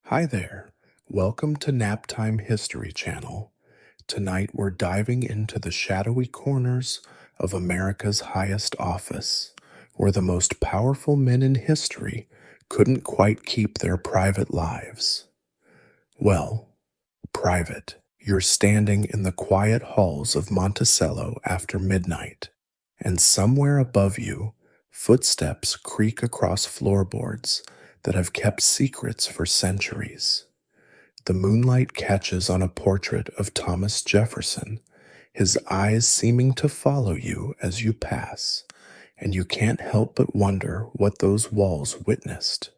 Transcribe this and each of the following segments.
Hi there. Welcome to NapTime History channel. Tonight we're diving into the shadowy corners of America's highest office, where the most powerful men in history couldn't quite keep their private lives. Well, private. You're standing in the quiet halls of Monticello after midnight, and somewhere above you, footsteps creak across floorboards that have kept secrets for centuries. The moonlight catches on a portrait of Thomas Jefferson, his eyes seeming to follow you as you pass, and you can't help but wonder what those walls witnessed.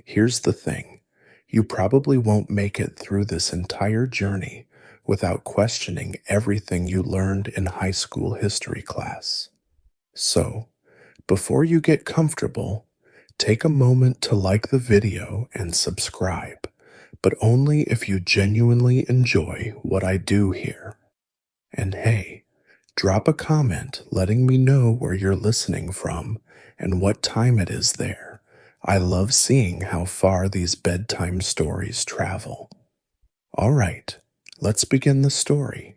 Here's the thing, you probably won't make it through this entire journey without questioning everything you learned in high school history class. So, before you get comfortable, take a moment to like the video and subscribe, but only if you genuinely enjoy what I do here. And hey, drop a comment letting me know where you're listening from and what time it is there. I love seeing how far these bedtime stories travel. All right, let's begin the story.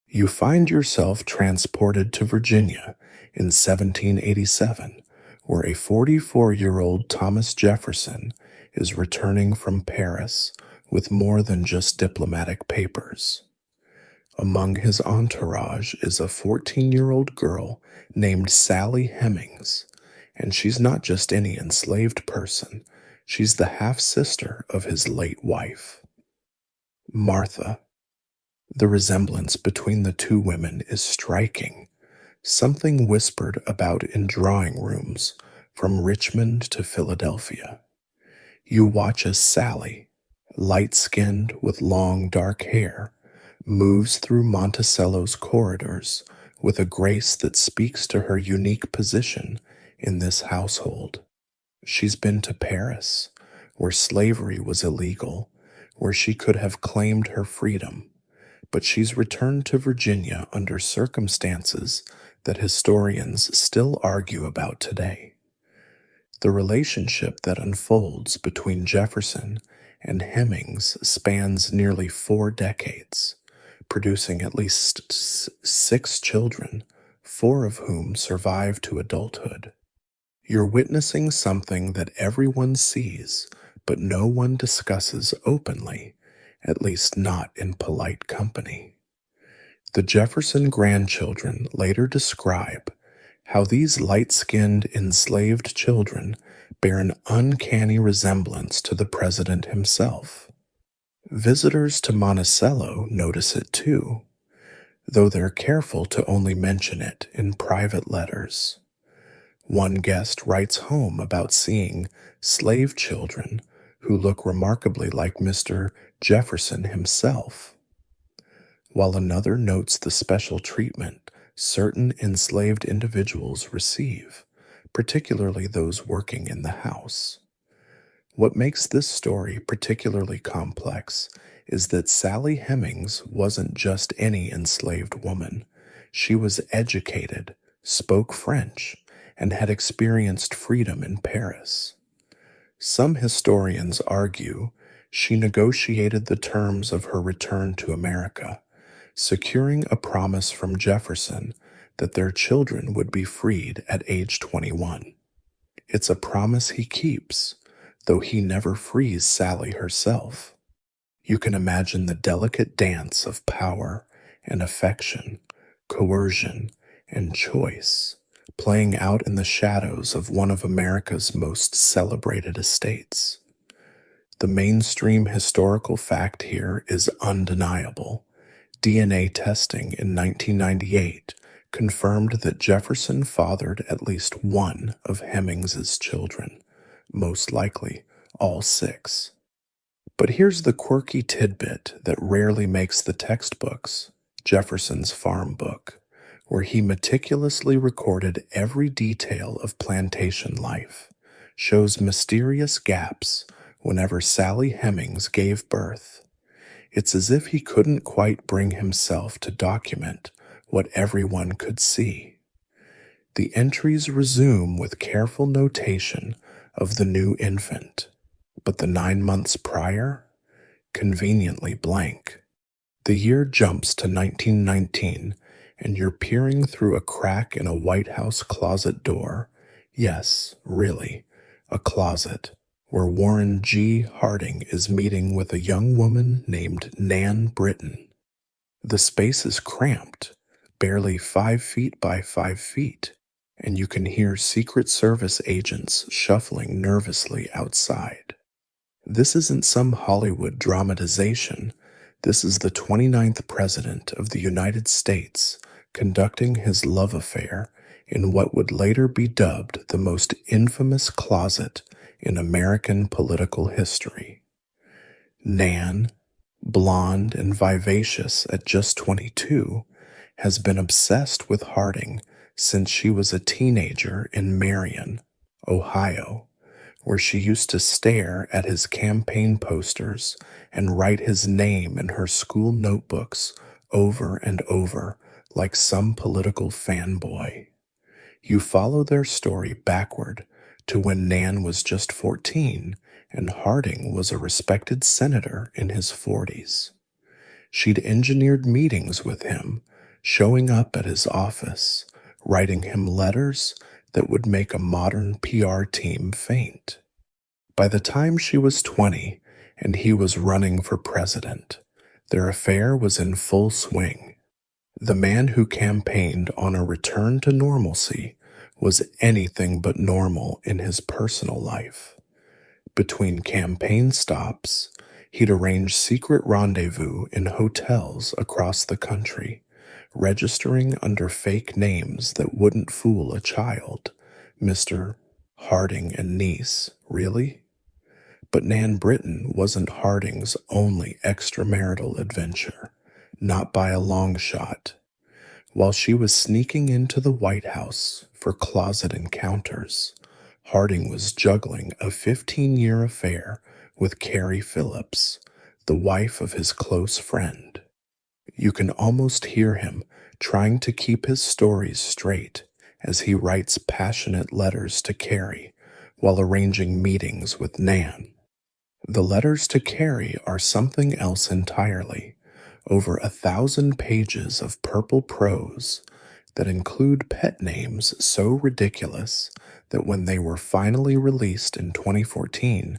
You find yourself transported to Virginia in 1787, where a 44-year-old Thomas Jefferson is returning from Paris with more than just diplomatic papers. Among his entourage is a 14-year-old girl named Sally Hemings, and she's not just any enslaved person, she's the half-sister of his late wife, Martha. The resemblance between the two women is striking, something whispered about in drawing rooms from Richmond to Philadelphia. You watch as Sally, light-skinned with long dark hair, moves through Monticello's corridors with a grace that speaks to her unique position in this household. She's been to Paris, where slavery was illegal, where she could have claimed her freedom, but she's returned to Virginia under circumstances that historians still argue about today. The relationship that unfolds between Jefferson and Hemings spans nearly 4 decades, producing at least 6 children, 4 of whom survive to adulthood. You're witnessing something that everyone sees, but no one discusses openly, at least not in polite company. The Jefferson grandchildren later describe how these light-skinned enslaved children bear an uncanny resemblance to the president himself. Visitors to Monticello notice it too, though they're careful to only mention it in private letters. One guest writes home about seeing slave children who look remarkably like Mr. Jefferson himself, while another notes the special treatment certain enslaved individuals receive, particularly those working in the house. What makes this story particularly complex is that Sally Hemings wasn't just any enslaved woman. She was educated, spoke French, and had experienced freedom in Paris. Some historians argue she negotiated the terms of her return to America, securing a promise from Jefferson that their children would be freed at age 21. It's a promise he keeps, though he never frees Sally herself. You can imagine the delicate dance of power and affection, coercion and choice playing out in the shadows of one of America's most celebrated estates. The mainstream historical fact here is undeniable. DNA testing in 1998 confirmed that Jefferson fathered at least one of Hemings's children, most likely all 6. But here's the quirky tidbit that rarely makes the textbooks, Jefferson's farm book, where he meticulously recorded every detail of plantation life, shows mysterious gaps whenever Sally Hemings gave birth. It's as if he couldn't quite bring himself to document what everyone could see. The entries resume with careful notation of the new infant, But the 9 months prior? Conveniently blank. The year jumps to 1919, and you're peering through a crack in a White House closet door. Yes, really, a closet, where Warren G. Harding is meeting with a young woman named Nan Britton. The space is cramped, barely 5 feet by 5 feet, and you can hear Secret Service agents shuffling nervously outside. This isn't some Hollywood dramatization. This is the 29th President of the United States conducting his love affair in what would later be dubbed the most infamous closet in American political history. Nan, blonde and vivacious at just 22, has been obsessed with Harding since she was a teenager in Marion, Ohio, where she used to stare at his campaign posters and write his name in her school notebooks over and over like some political fanboy. You follow their story backward to when Nan was just 14 and Harding was a respected senator in his 40s. She'd engineered meetings with him, showing up at his office, writing him letters that would make a modern PR team faint. By the time she was 20 and he was running for president, their affair was in full swing. The man who campaigned on a return to normalcy was anything but normal in his personal life. Between campaign stops, he'd arrange secret rendezvous in hotels across the country, registering under fake names that wouldn't fool a child. Mr. Harding and niece, really? But Nan Britton wasn't Harding's only extramarital adventure, not by a long shot. While she was sneaking into the White House for closet encounters, Harding was juggling a 15-year affair with Carrie Phillips, the wife of his close friend. You can almost hear him trying to keep his stories straight as he writes passionate letters to Carrie while arranging meetings with Nan. The letters to Carrie are something else entirely, over 1,000 pages of purple prose that include pet names so ridiculous that when they were finally released in 2014,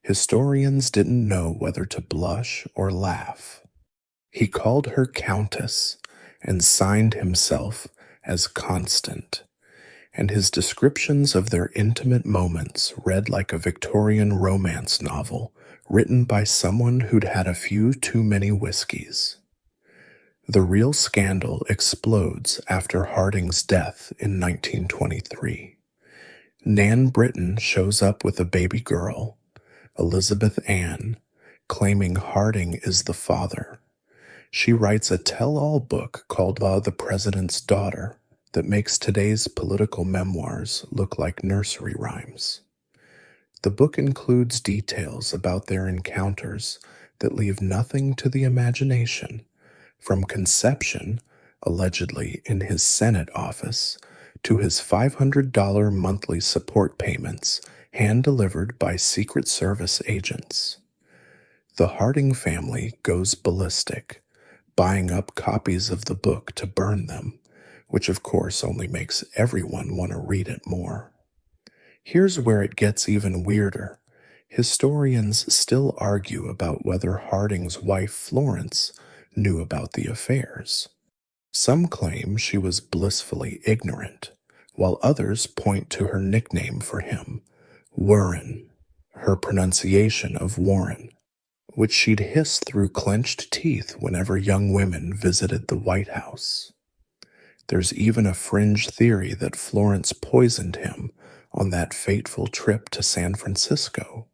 historians didn't know whether to blush or laugh. He called her Countess and signed himself as Constant, and his descriptions of their intimate moments read like a Victorian romance novel written by someone who'd had a few too many whiskeys. The real scandal explodes after Harding's death in 1923. Nan Britton shows up with a baby girl, Elizabeth Ann, claiming Harding is the father. She writes a tell-all book called The President's Daughter that makes today's political memoirs look like nursery rhymes. The book includes details about their encounters that leave nothing to the imagination, from conception, allegedly in his Senate office, to his $500 monthly support payments hand-delivered by Secret Service agents. The Harding family goes ballistic, buying up copies of the book to burn them, which of course only makes everyone want to read it more. Here's where it gets even weirder. Historians still argue about whether Harding's wife Florence knew about the affairs. Some claim she was blissfully ignorant, while others point to her nickname for him, Warren, her pronunciation of Warren, which she'd hiss through clenched teeth whenever young women visited the White House. There's even a fringe theory that Florence poisoned him on that fateful trip to San Francisco,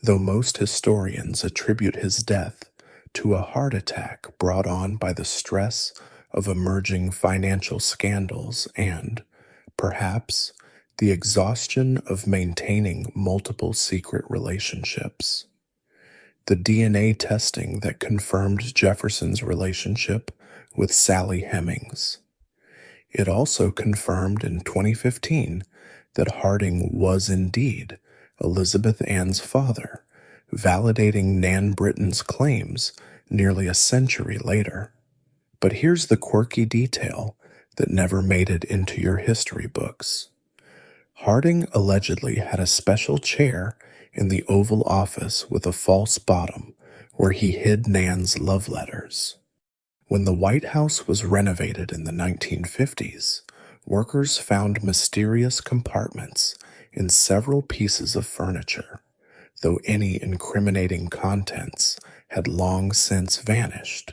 though most historians attribute his death to a heart attack brought on by the stress of emerging financial scandals and, perhaps, the exhaustion of maintaining multiple secret relationships. The DNA testing that confirmed Jefferson's relationship with Sally Hemings. It also confirmed in 2015 that Harding was indeed Elizabeth Ann's father, validating Nan Britton's claims nearly a century later. But here's the quirky detail that never made it into your history books. Harding allegedly had a special chair in the Oval Office with a false bottom where he hid Nan's love letters. When the White House was renovated in the 1950s, workers found mysterious compartments in several pieces of furniture, though any incriminating contents had long since vanished.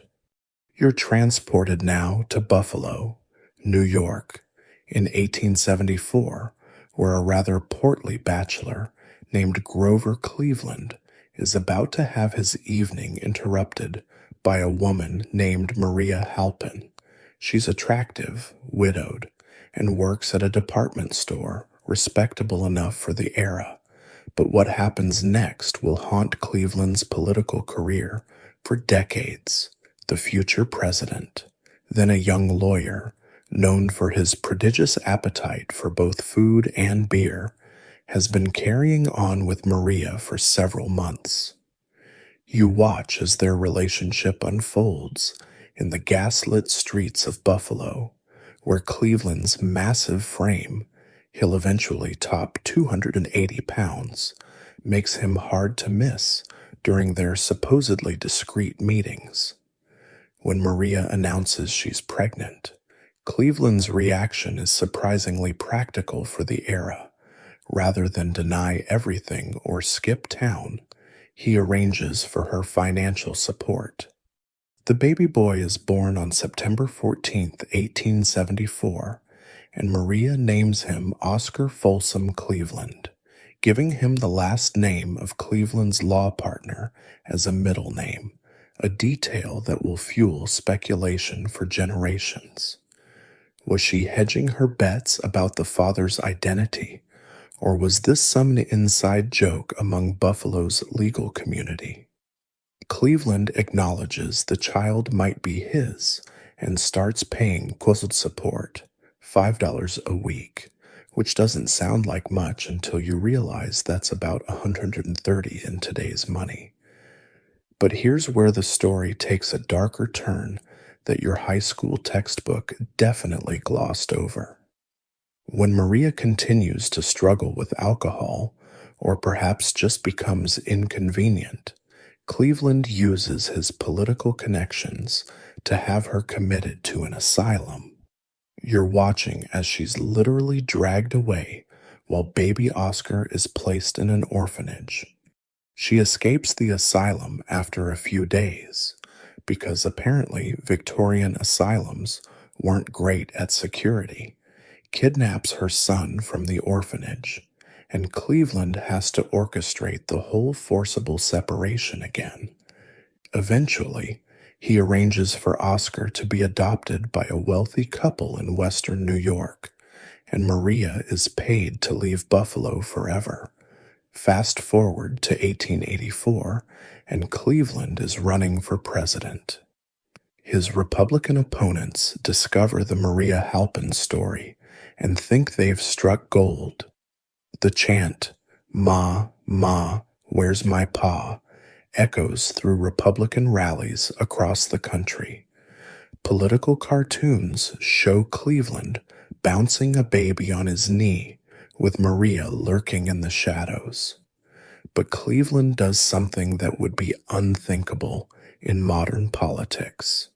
You're transported now to Buffalo, New York, in 1874, where a rather portly bachelor named Grover Cleveland is about to have his evening interrupted by a woman named Maria Halpin. She's attractive, widowed, and works at a department store respectable enough for the era. But what happens next will haunt Cleveland's political career for decades. The future president, then a young lawyer, known for his prodigious appetite for both food and beer, has been carrying on with Maria for several months. You watch as their relationship unfolds in the gaslit streets of Buffalo, where Cleveland's massive frame, he'll eventually top 280 pounds, makes him hard to miss during their supposedly discreet meetings. When Maria announces she's pregnant, Cleveland's reaction is surprisingly practical for the era. Rather than deny everything or skip town, he arranges for her financial support. The baby boy is born on September 14, 1874, and Maria names him Oscar Folsom Cleveland, giving him the last name of Cleveland's law partner as a middle name, a detail that will fuel speculation for generations. Was she hedging her bets about the father's identity, or was this some inside joke among Buffalo's legal community? Cleveland acknowledges the child might be his and starts paying child support, $5 a week, which doesn't sound like much until you realize that's about $130 in today's money. But here's where the story takes a darker turn that your high school textbook definitely glossed over. When Maria continues to struggle with alcohol, or perhaps just becomes inconvenient, Cleveland uses his political connections to have her committed to an asylum. You're watching as she's literally dragged away while baby Oscar is placed in an orphanage. She escapes the asylum after a few days, because apparently Victorian asylums weren't great at security, kidnaps her son from the orphanage, and Cleveland has to orchestrate the whole forcible separation again. Eventually, he arranges for Oscar to be adopted by a wealthy couple in western New York, and Maria is paid to leave Buffalo forever. Fast forward to 1884, and Cleveland is running for president. His Republican opponents discover the Maria Halpin story and think they've struck gold. The chant, "Ma, Ma, where's my pa?" echoes through Republican rallies across the country. Political cartoons show Cleveland bouncing a baby on his knee, with Maria lurking in the shadows. But Cleveland does something that would be unthinkable in modern politics.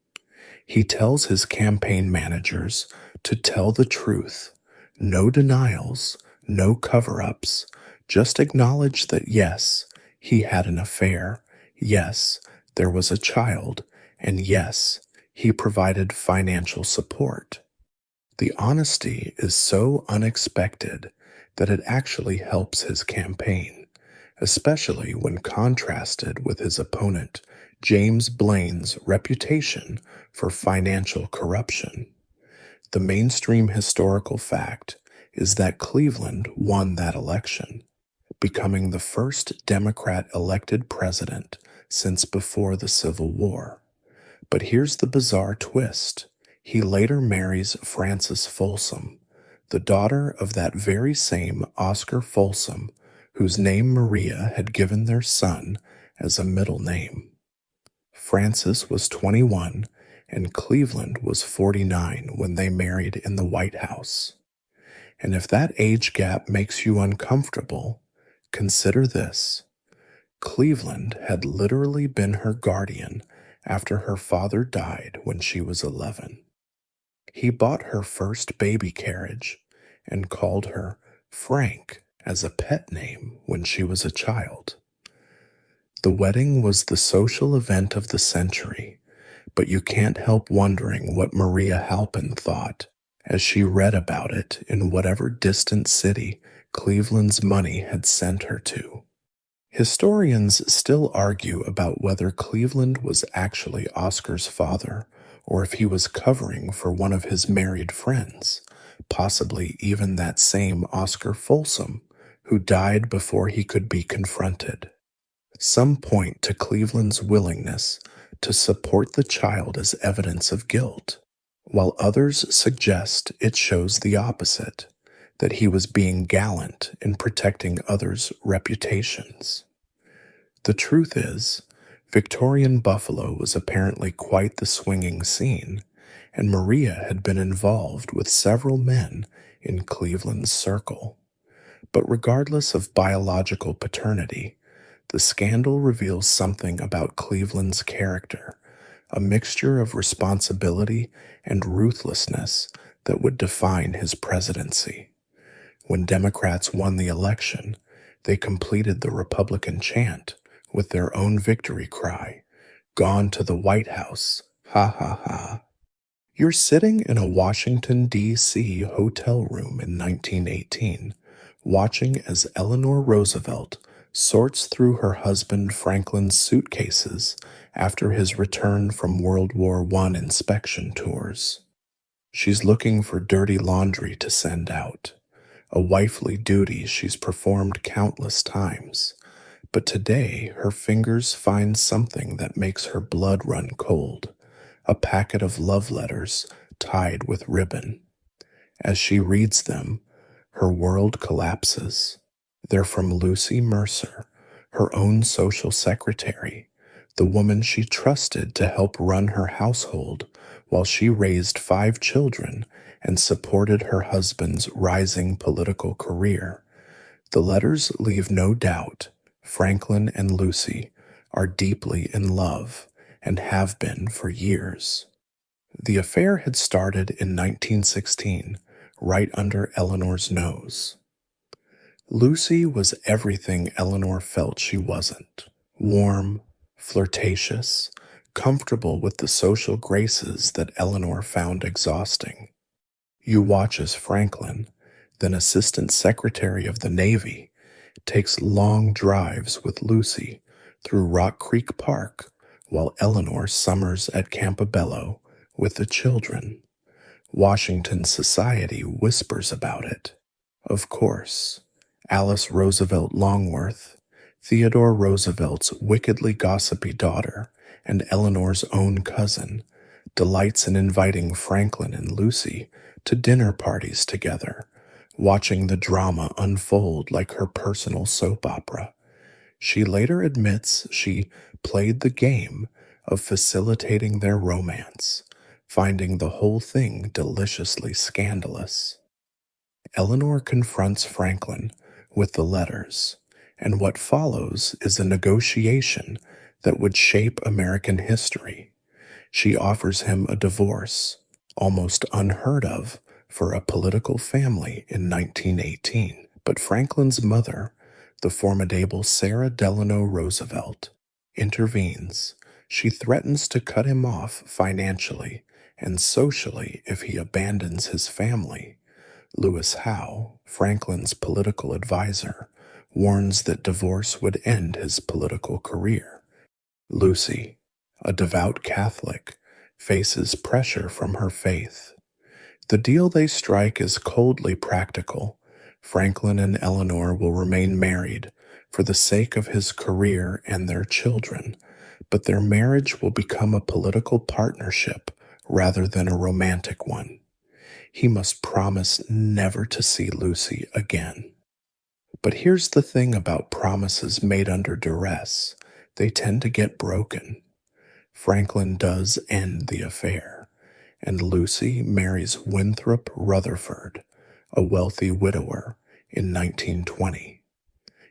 He tells his campaign managers to tell the truth, no denials, no cover-ups, just acknowledge that yes, he had an affair, yes, there was a child, and yes, he provided financial support. The honesty is so unexpected that it actually helps his campaign, especially when contrasted with his opponent, James Blaine's reputation for financial corruption. The mainstream historical fact is that Cleveland won that election, becoming the first Democrat elected president since before the Civil War. But here's the bizarre twist. He later marries Frances Folsom, the daughter of that very same Oscar Folsom whose name Maria had given their son as a middle name. Francis was 21 and Cleveland was 49 when they married in the White House. And if that age gap makes you uncomfortable, consider this. Cleveland had literally been her guardian after her father died when she was 11. He bought her first baby carriage and called her Frank as a pet name when she was a child. The wedding was the social event of the century, but you can't help wondering what Maria Halpin thought as she read about it in whatever distant city Cleveland's money had sent her to. Historians still argue about whether Cleveland was actually Oscar's father or if he was covering for one of his married friends, possibly even that same Oscar Folsom, who died before he could be confronted. Some point to Cleveland's willingness to support the child as evidence of guilt, while others suggest it shows the opposite, that he was being gallant in protecting others' reputations. The truth is, Victorian Buffalo was apparently quite the swinging scene, and Maria had been involved with several men in Cleveland's circle. But regardless of biological paternity, the scandal reveals something about Cleveland's character, a mixture of responsibility and ruthlessness that would define his presidency. When Democrats won the election, they completed the Republican chant with their own victory cry, "Gone to the White House, ha ha ha." You're sitting in a Washington, D.C. hotel room in 1918, watching as Eleanor Roosevelt sorts through her husband Franklin's suitcases after his return from World War I inspection tours. She's looking for dirty laundry to send out, a wifely duty she's performed countless times. But today her fingers find something that makes her blood run cold, a packet of love letters tied with ribbon. As she reads them, her world collapses. They're from Lucy Mercer, her own social secretary, the woman she trusted to help run her household while she raised 5 children and supported her husband's rising political career. The letters leave no doubt Franklin and Lucy are deeply in love and have been for years. The affair had started in 1916, right under Eleanor's nose. Lucy was everything Eleanor felt she wasn't: warm, flirtatious, comfortable with the social graces that Eleanor found exhausting. You watch as Franklin, then Assistant Secretary of the Navy, takes long drives with Lucy through Rock Creek Park while Eleanor summers at Campobello with the children. Washington society whispers about it. Of course, Alice Roosevelt Longworth, Theodore Roosevelt's wickedly gossipy daughter and Eleanor's own cousin, delights in inviting Franklin and Lucy to dinner parties together, watching the drama unfold like her personal soap opera. She later admits she played the game of facilitating their romance, finding the whole thing deliciously scandalous. Eleanor confronts Franklin with the letters, and what follows is a negotiation that would shape American history. She offers him a divorce, almost unheard of for a political family in 1918. But Franklin's mother, the formidable Sarah Delano Roosevelt, intervenes. She threatens to cut him off financially and socially if he abandons his family. Lewis Howe, Franklin's political advisor, warns that divorce would end his political career. Lucy, a devout Catholic, faces pressure from her faith. The deal they strike is coldly practical. Franklin and Eleanor will remain married for the sake of his career and their children, but their marriage will become a political partnership rather than a romantic one. He must promise never to see Lucy again. But here's the thing about promises made under duress, they tend to get broken. Franklin does end the affair, and Lucy marries Winthrop Rutherford, a wealthy widower, in 1920.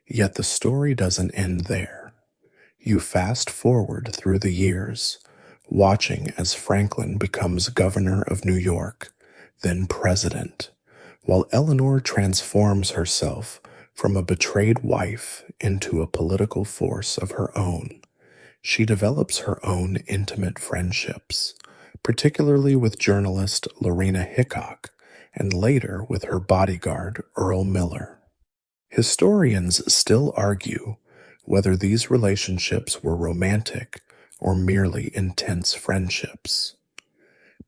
Yet the story doesn't end there. You fast forward through the years, watching as Franklin becomes governor of New York, then president, while Eleanor transforms herself from a betrayed wife into a political force of her own. She develops her own intimate friendships, particularly with journalist Lorena Hickok, and later with her bodyguard Earl Miller. Historians still argue whether these relationships were romantic or merely intense friendships.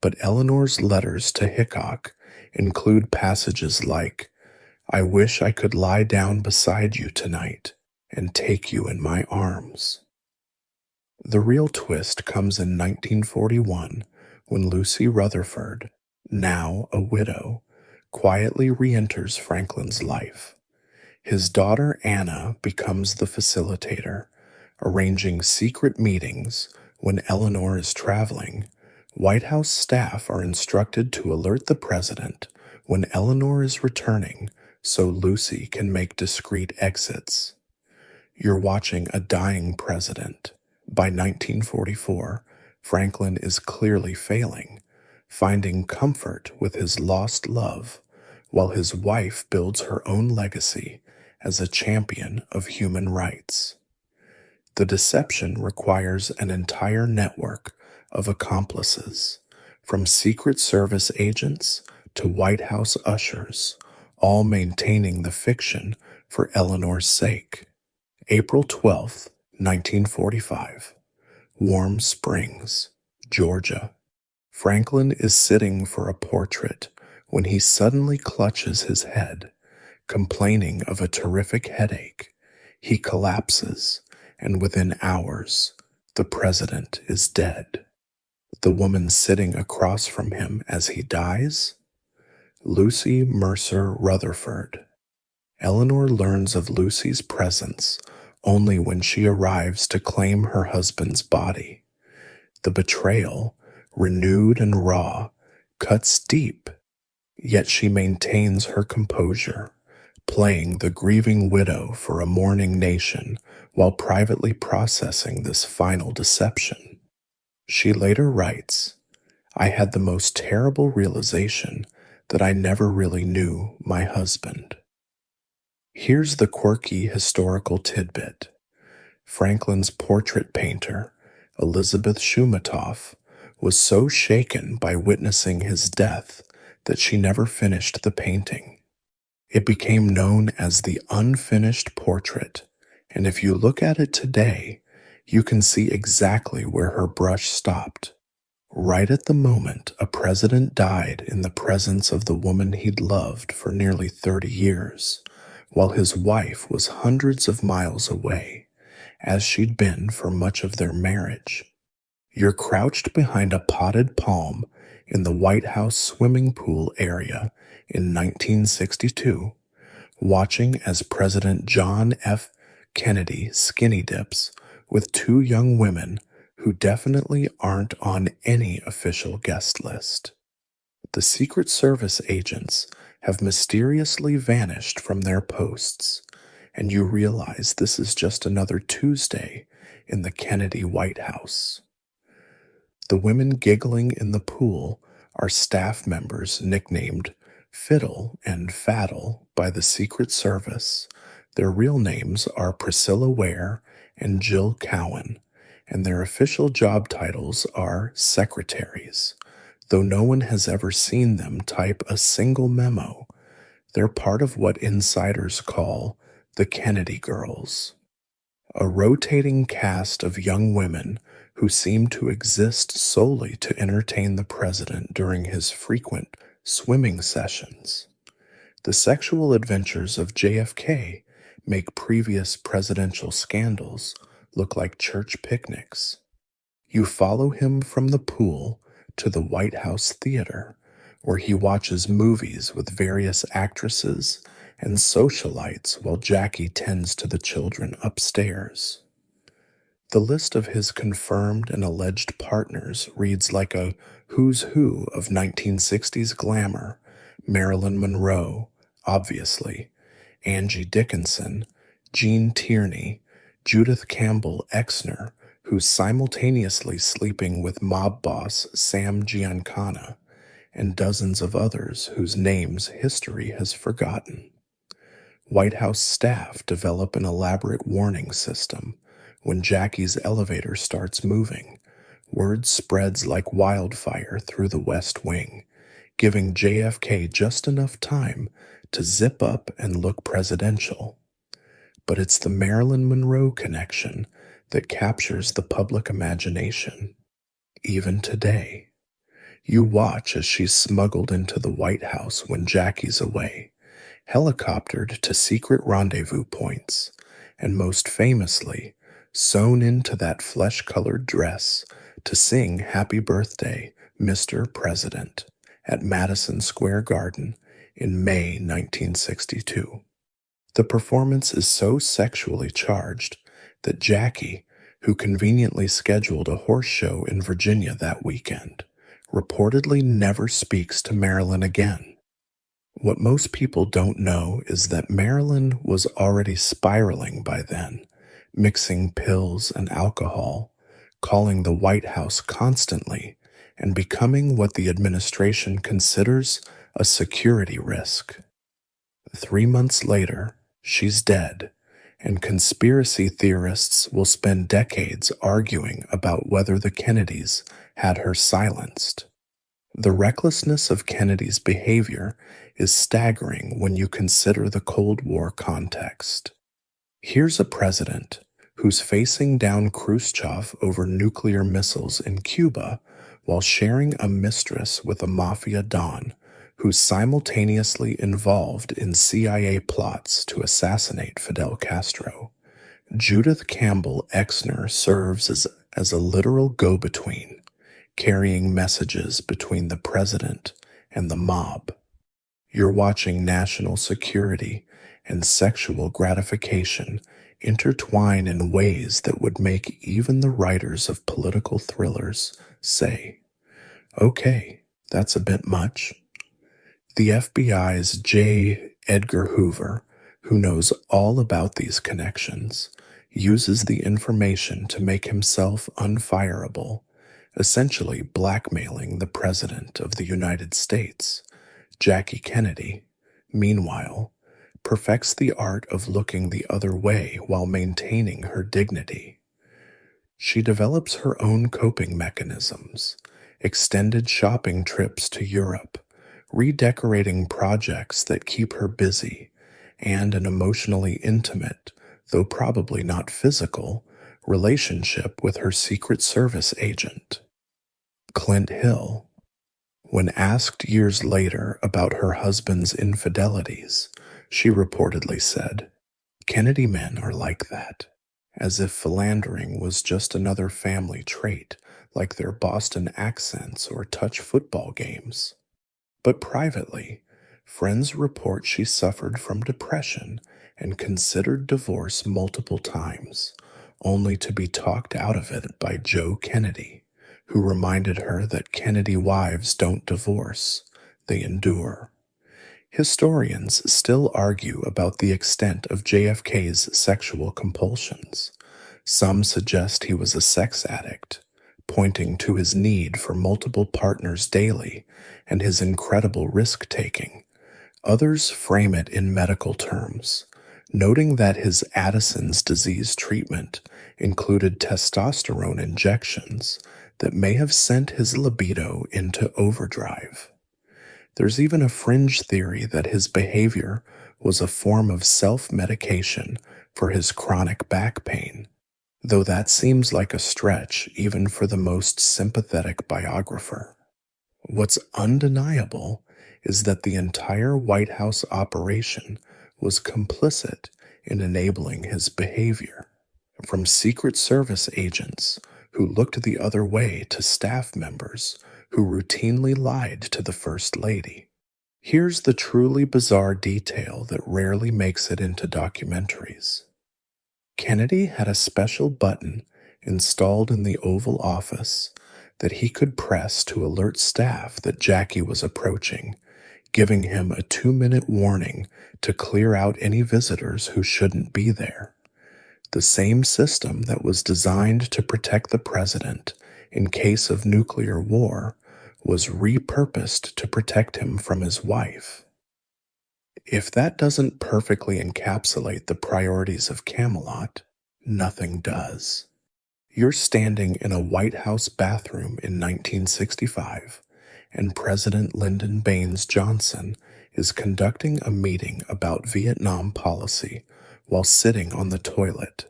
But Eleanor's letters to Hickok include passages like, "I wish I could lie down beside you tonight and take you in my arms." The real twist comes in 1941 when Lucy Rutherford, now a widow, quietly re-enters Franklin's life. His daughter Anna becomes the facilitator, arranging secret meetings when Eleanor is traveling. White House staff are instructed to alert the president when Eleanor is returning so Lucy can make discreet exits. You're watching a dying president. By 1944, Franklin is clearly failing, finding comfort with his lost love, while his wife builds her own legacy as a champion of human rights. The deception requires an entire network of accomplices, from Secret Service agents to White House ushers, all maintaining the fiction for Eleanor's sake. April 12th, 1945. Warm Springs, Georgia. Franklin is sitting for a portrait when he suddenly clutches his head, complaining of a terrific headache. He collapses, and within hours, the president is dead. The woman sitting across from him as he dies? Lucy Mercer Rutherford. Eleanor learns of Lucy's presence only when she arrives to claim her husband's body. The betrayal, renewed and raw, cuts deep, yet she maintains her composure, playing the grieving widow for a mourning nation while privately processing this final deception. She later writes, "I had the most terrible realization that I never really knew my husband." Here's the quirky historical tidbit. Franklin's portrait painter, Elizabeth Shumatoff, was so shaken by witnessing his death that she never finished the painting. It became known as the unfinished portrait, and if you look at it today, you can see exactly where her brush stopped. Right at the moment a president died in the presence of the woman he'd loved for nearly 30 years, while his wife was hundreds of miles away, as she'd been for much of their marriage. You're crouched behind a potted palm in the White House swimming pool area in 1962, watching as President John F. Kennedy skinny dips with two young women who definitely aren't on any official guest list. The Secret Service agents have mysteriously vanished from their posts, and you realize this is just another Tuesday in the Kennedy White House. The women giggling in the pool are staff members nicknamed Fiddle and Faddle by the Secret Service. Their real names are Priscilla Ware and Jill Cowan, and their official job titles are secretaries. Though no one has ever seen them type a single memo, they're part of what insiders call the Kennedy Girls, a rotating cast of young women who seem to exist solely to entertain the president during his frequent swimming sessions. The sexual adventures of JFK make previous presidential scandals look like church picnics. You follow him from the pool to the White House Theater, where he watches movies with various actresses and socialites while Jackie tends to the children upstairs. The list of his confirmed and alleged partners reads like a who's who of 1960s glamour: Marilyn Monroe, obviously, Angie Dickinson, Jean Tierney, Judith Campbell Exner, who's simultaneously sleeping with mob boss Sam Giancana, and dozens of others whose names history has forgotten. White House staff develop an elaborate warning system. When Jackie's elevator starts moving, word spreads like wildfire through the West Wing, giving JFK just enough time to zip up and look presidential. But it's the Marilyn Monroe connection that captures the public imagination. Even today, you watch as she's smuggled into the White House when Jackie's away, helicoptered to secret rendezvous points, and most famously, sewn into that flesh-colored dress to sing Happy Birthday, Mr. President, at Madison Square Garden in May 1962. The performance is so sexually charged that Jackie, who conveniently scheduled a horse show in Virginia that weekend, reportedly never speaks to Marilyn again. What most people don't know is that Marilyn was already spiraling by then, mixing pills and alcohol, calling the White House constantly, and becoming what the administration considers a security risk. 3 months later, she's dead, and conspiracy theorists will spend decades arguing about whether the Kennedys had her silenced. The recklessness of Kennedy's behavior is staggering when you consider the Cold War context. Here's a president who's facing down Khrushchev over nuclear missiles in Cuba while sharing a mistress with a mafia don who's simultaneously involved in CIA plots to assassinate Fidel Castro. Judith Campbell Exner serves as a literal go-between, carrying messages between the president and the mob. You're watching national security and sexual gratification intertwine in ways that would make even the writers of political thrillers say, "Okay, that's a bit much." The FBI's J. Edgar Hoover, who knows all about these connections, uses the information to make himself unfireable, essentially blackmailing the President of the United States. Jackie Kennedy, meanwhile, perfects the art of looking the other way while maintaining her dignity. She develops her own coping mechanisms, extended shopping trips to Europe, redecorating projects that keep her busy, and an emotionally intimate, though probably not physical, relationship with her Secret Service agent, Clint Hill. When asked years later about her husband's infidelities, she reportedly said, "Kennedy men are like that," as if philandering was just another family trait, like their Boston accents or touch football games. But privately, friends report she suffered from depression and considered divorce multiple times, only to be talked out of it by Joe Kennedy, who reminded her that Kennedy wives don't divorce, they endure. Historians still argue about the extent of JFK's sexual compulsions. Some suggest he was a sex addict, pointing to his need for multiple partners daily and his incredible risk-taking. Others frame it in medical terms, noting that his Addison's disease treatment included testosterone injections that may have sent his libido into overdrive. There's even a fringe theory that his behavior was a form of self-medication for his chronic back pain, though that seems like a stretch even for the most sympathetic biographer. What's undeniable is that the entire White House operation was complicit in enabling his behavior, from Secret Service agents who looked the other way to staff members who routinely lied to the First Lady. Here's the truly bizarre detail that rarely makes it into documentaries. Kennedy had a special button installed in the Oval Office that he could press to alert staff that Jackie was approaching, giving him a 2-minute warning to clear out any visitors who shouldn't be there. The same system that was designed to protect the president in case of nuclear war was repurposed to protect him from his wife. If that doesn't perfectly encapsulate the priorities of Camelot, nothing does. You're standing in a White House bathroom in 1965, and President Lyndon Baines Johnson is conducting a meeting about Vietnam policy while sitting on the toilet.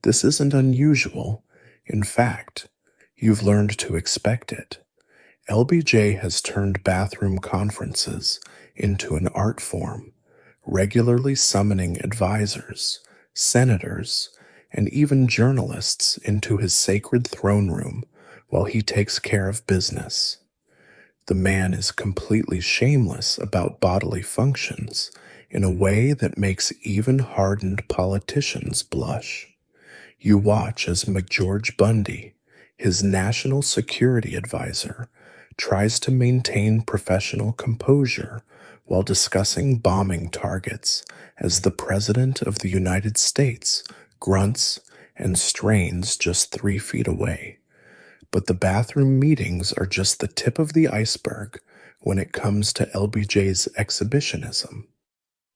This isn't unusual. In fact, you've learned to expect it. LBJ has turned bathroom conferences into an art form, regularly summoning advisors, senators, and even journalists into his sacred throne room while he takes care of business. The man is completely shameless about bodily functions in a way that makes even hardened politicians blush. You watch as McGeorge Bundy, his national security advisor, tries to maintain professional composure while discussing bombing targets as the President of the United States grunts and strains just 3 feet away. But the bathroom meetings are just the tip of the iceberg when it comes to LBJ's exhibitionism.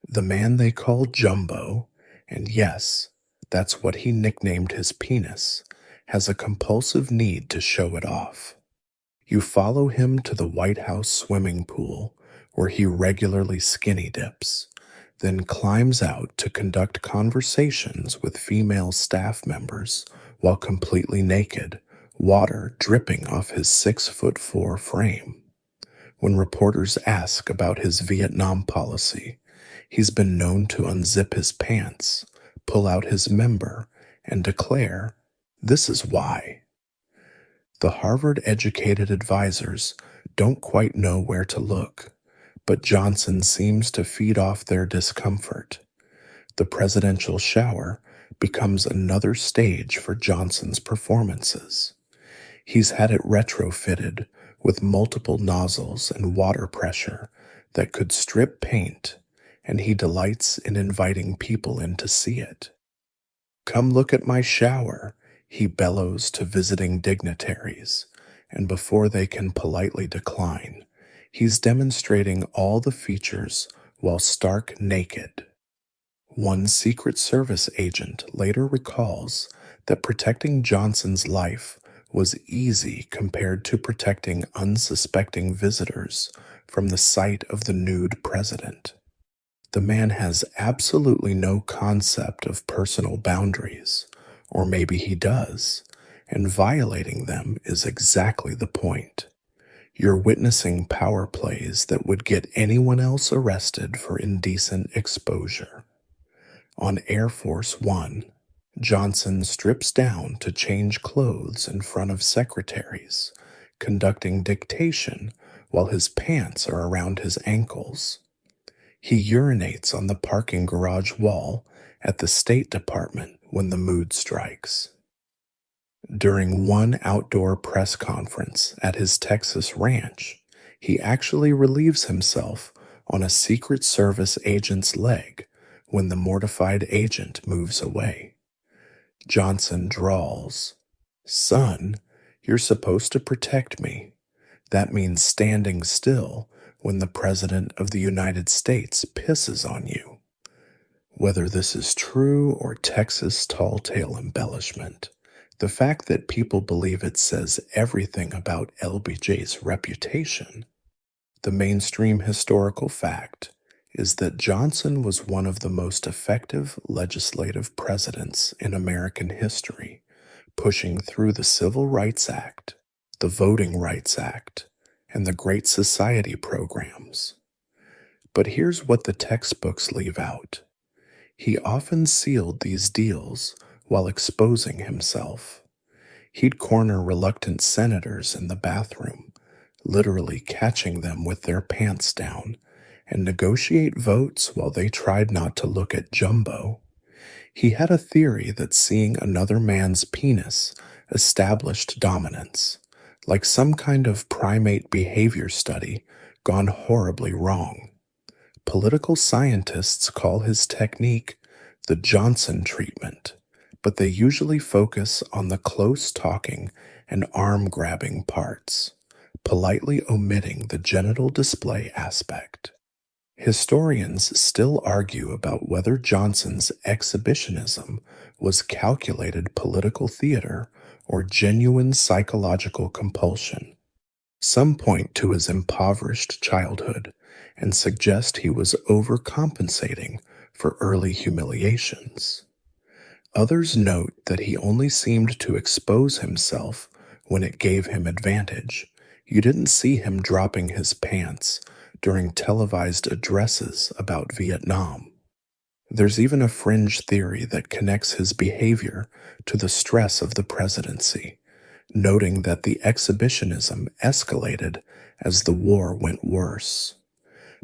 The man they call Jumbo, and yes, that's what he nicknamed his penis, has a compulsive need to show it off. You follow him to the White House swimming pool, where he regularly skinny dips, then climbs out to conduct conversations with female staff members while completely naked, water dripping off his 6'4" frame. When reporters ask about his Vietnam policy, he's been known to unzip his pants, pull out his member, and declare, "This is why." The Harvard-educated advisors don't quite know where to look, but Johnson seems to feed off their discomfort. The presidential shower becomes another stage for Johnson's performances. He's had it retrofitted with multiple nozzles and water pressure that could strip paint, and he delights in inviting people in to see it. "Come look at my shower," he bellows to visiting dignitaries, and before they can politely decline, he's demonstrating all the features while stark naked. One Secret Service agent later recalls that protecting Johnson's life was easy compared to protecting unsuspecting visitors from the sight of the nude president. The man has absolutely no concept of personal boundaries, or maybe he does, and violating them is exactly the point. You're witnessing power plays that would get anyone else arrested for indecent exposure. On Air Force One, Johnson strips down to change clothes in front of secretaries, conducting dictation while his pants are around his ankles. He urinates on the parking garage wall at the State Department when the mood strikes. During one outdoor press conference at his Texas ranch, he actually relieves himself on a Secret Service agent's leg when the mortified agent moves away. Johnson drawls, "Son, you're supposed to protect me. That means standing still when the President of the United States pisses on you." Whether this is true or Texas tall tale embellishment, the fact that people believe it says everything about LBJ's reputation. The mainstream historical fact is that Johnson was one of the most effective legislative presidents in American history, pushing through the Civil Rights Act, the Voting Rights Act, and the Great Society programs. But here's what the textbooks leave out. He often sealed these deals while exposing himself. He'd corner reluctant senators in the bathroom, literally catching them with their pants down and negotiate votes while they tried not to look at Jumbo. He had a theory that seeing another man's penis established dominance, like some kind of primate behavior study gone horribly wrong. Political scientists call his technique the Johnson treatment, but they usually focus on the close talking and arm grabbing parts, politely omitting the genital display aspect. Historians still argue about whether Johnson's exhibitionism was calculated political theater or genuine psychological compulsion. Some point to his impoverished childhood and suggest he was overcompensating for early humiliations. Others note that he only seemed to expose himself when it gave him advantage. You didn't see him dropping his pants during televised addresses about Vietnam. There's even a fringe theory that connects his behavior to the stress of the presidency, noting that the exhibitionism escalated as the war went worse.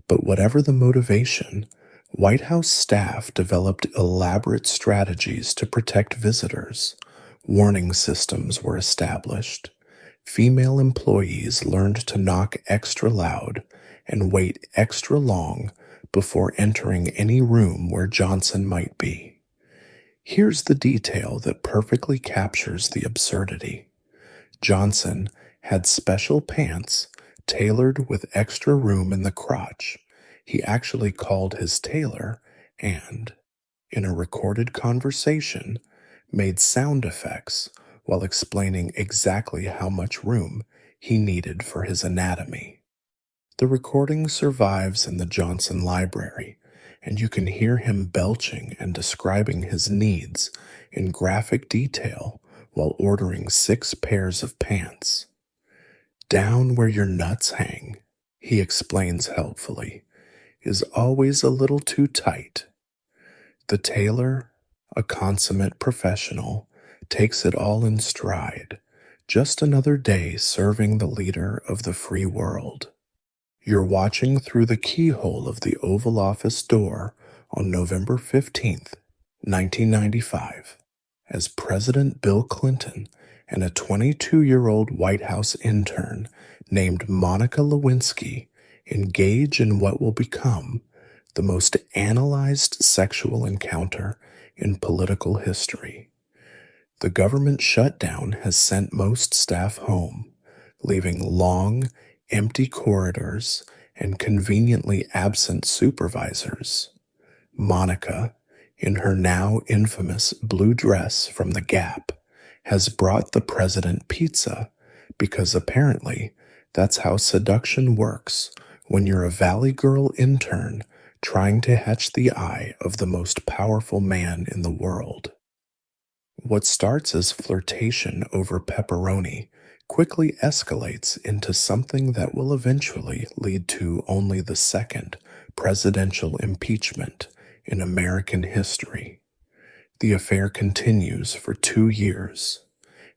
But whatever the motivation, White House staff developed elaborate strategies to protect visitors. Warning systems were established. Female employees learned to knock extra loud and wait extra long before entering any room where Johnson might be. Here's the detail that perfectly captures the absurdity. Johnson had special pants tailored with extra room in the crotch. He actually called his tailor and, in a recorded conversation, made sound effects while explaining exactly how much room he needed for his anatomy. The recording survives in the Johnson Library, and you can hear him belching and describing his needs in graphic detail while ordering 6 pairs of pants. Down where your nuts hang, he explains helpfully, is always a little too tight. The tailor, a consummate professional, takes it all in stride. Just another day serving the leader of the free world. You're watching through the keyhole of the Oval Office door on November 15th, 1995, as President Bill Clinton and a 22-year-old White House intern named Monica Lewinsky engage in what will become the most analyzed sexual encounter in political history. The government shutdown has sent most staff home, leaving long, empty corridors and conveniently absent supervisors. Monica, in her now infamous blue dress from the Gap, has brought the president pizza because apparently that's how seduction works when you're a Valley Girl intern trying to catch the eye of the most powerful man in the world. What starts as flirtation over pepperoni quickly escalates into something that will eventually lead to only the second presidential impeachment in American history. The affair continues for 2 years,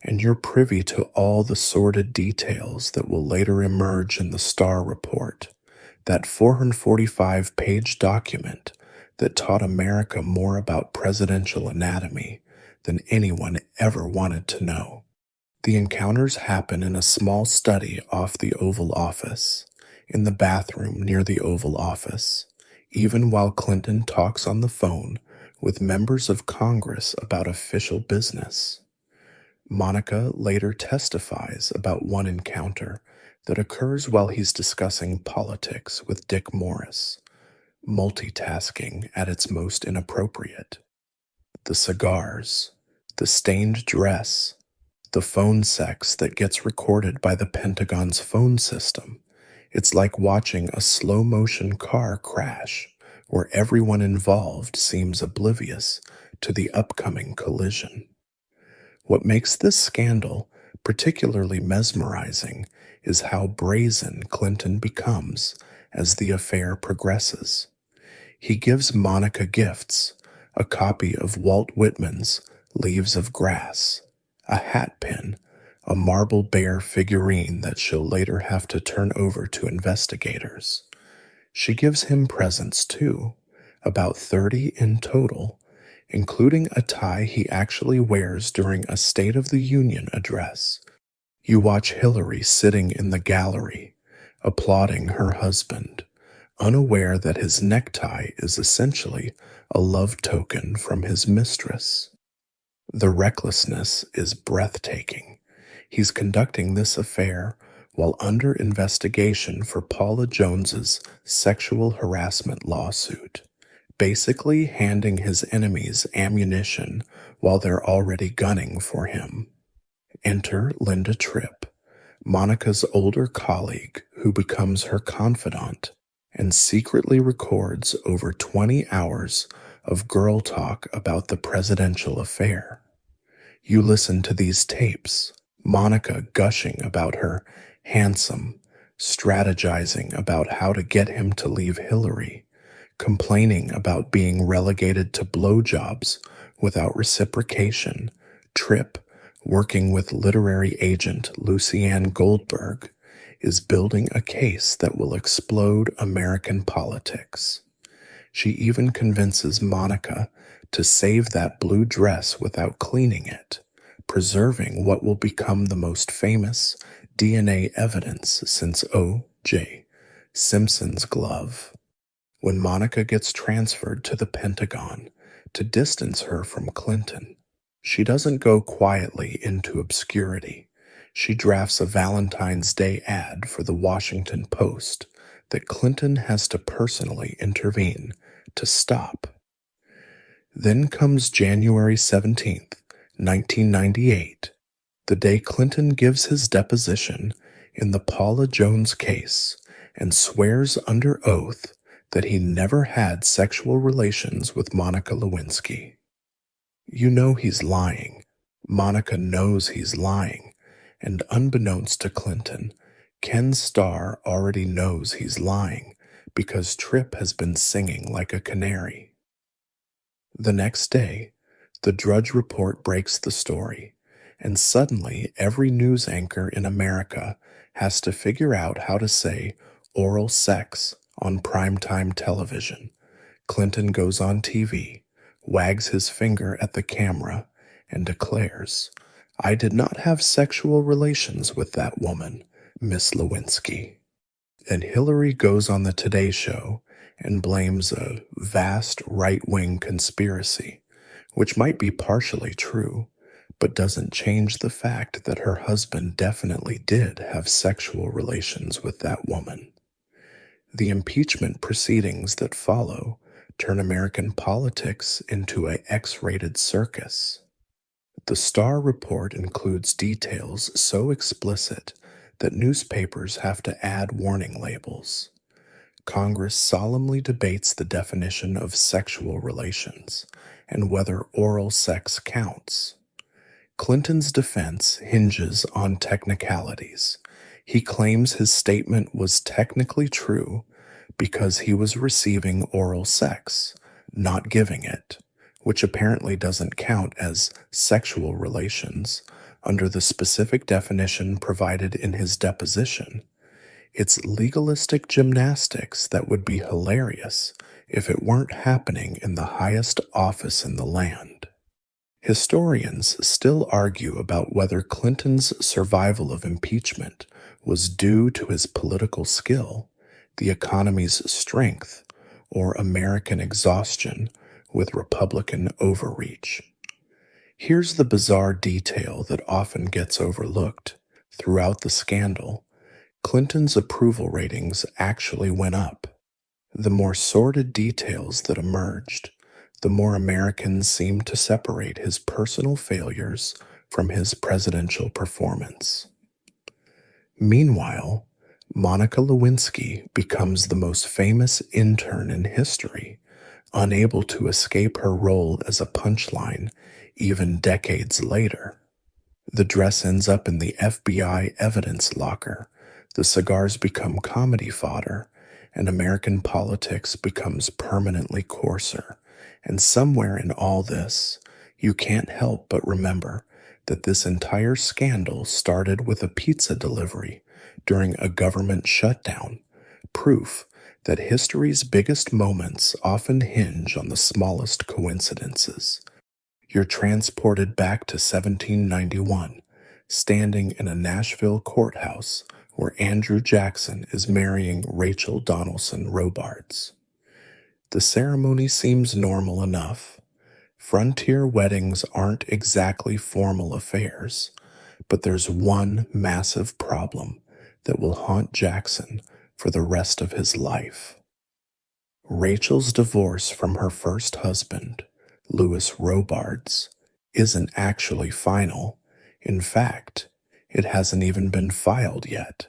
and you're privy to all the sordid details that will later emerge in the Starr Report, that 445-page document that taught America more about presidential anatomy than anyone ever wanted to know. The encounters happen in a small study off the Oval Office, in the bathroom near the Oval Office, even while Clinton talks on the phone with members of Congress about official business. Monica later testifies about one encounter that occurs while he's discussing politics with Dick Morris, multitasking at its most inappropriate. The cigars, the stained dress, the phone sex that gets recorded by the Pentagon's phone system. It's like watching a slow-motion car crash where everyone involved seems oblivious to the upcoming collision. What makes this scandal particularly mesmerizing is how brazen Clinton becomes as the affair progresses. He gives Monica gifts, a copy of Walt Whitman's Leaves of Grass, a hat pin, a marble bear figurine that she'll later have to turn over to investigators. She gives him presents too, about 30 in total, including a tie he actually wears during a State of the Union address. You watch Hillary sitting in the gallery, applauding her husband, unaware that his necktie is essentially a love token from his mistress. The recklessness is breathtaking. He's conducting this affair while under investigation for Paula Jones's sexual harassment lawsuit, basically handing his enemies ammunition while they're already gunning for him. Enter Linda Tripp, Monica's older colleague who becomes her confidant and secretly records over 20 hours of girl talk about the presidential affair. You listen to these tapes, Monica gushing about her handsome, strategizing about how to get him to leave Hillary, complaining about being relegated to blowjobs without reciprocation, Tripp, working with literary agent Lucianne Goldberg, is building a case that will explode American politics. She even convinces Monica to save that blue dress without cleaning it, preserving what will become the most famous DNA evidence since O.J. Simpson's glove. When Monica gets transferred to the Pentagon to distance her from Clinton, she doesn't go quietly into obscurity. She drafts a Valentine's Day ad for the Washington Post that Clinton has to personally intervene to stop. Then comes January 17th, 1998, the day Clinton gives his deposition in the Paula Jones case and swears under oath that he never had sexual relations with Monica Lewinsky. You know he's lying. Monica knows he's lying. And unbeknownst to Clinton, Ken Starr already knows he's lying because Tripp has been singing like a canary. The next day, the Drudge Report breaks the story, and suddenly every news anchor in America has to figure out how to say oral sex on primetime television. Clinton goes on TV, wags his finger at the camera, and declares, "I did not have sexual relations with that woman, Miss Lewinsky." And Hillary goes on the Today Show and blames a vast right-wing conspiracy, which might be partially true, but doesn't change the fact that her husband definitely did have sexual relations with that woman. The impeachment proceedings that follow turn American politics into a X-rated circus. The Starr report includes details so explicit that newspapers have to add warning labels. Congress solemnly debates the definition of sexual relations and whether oral sex counts. Clinton's defense hinges on technicalities. He claims his statement was technically true because he was receiving oral sex, not giving it, which apparently doesn't count as sexual relations under the specific definition provided in his deposition. It's legalistic gymnastics that would be hilarious if it weren't happening in the highest office in the land. Historians still argue about whether Clinton's survival of impeachment was due to his political skill, the economy's strength, or American exhaustion with Republican overreach. Here's the bizarre detail that often gets overlooked. Throughout the scandal, Clinton's approval ratings actually went up. The more sordid details that emerged, the more Americans seemed to separate his personal failures from his presidential performance. Meanwhile, Monica Lewinsky becomes the most famous intern in history, unable to escape her role as a punchline even decades later. The dress ends up in the FBI evidence locker, the cigars become comedy fodder, and American politics becomes permanently coarser. And somewhere in all this, you can't help but remember that this entire scandal started with a pizza delivery during a government shutdown, proof that history's biggest moments often hinge on the smallest coincidences. You're transported back to 1791, standing in a Nashville courthouse where Andrew Jackson is marrying Rachel Donaldson Robards. The ceremony seems normal enough. Frontier weddings aren't exactly formal affairs, but there's one massive problem that will haunt Jackson for the rest of his life. Rachel's divorce from her first husband, Louis Robards, isn't actually final. In fact, it hasn't even been filed yet.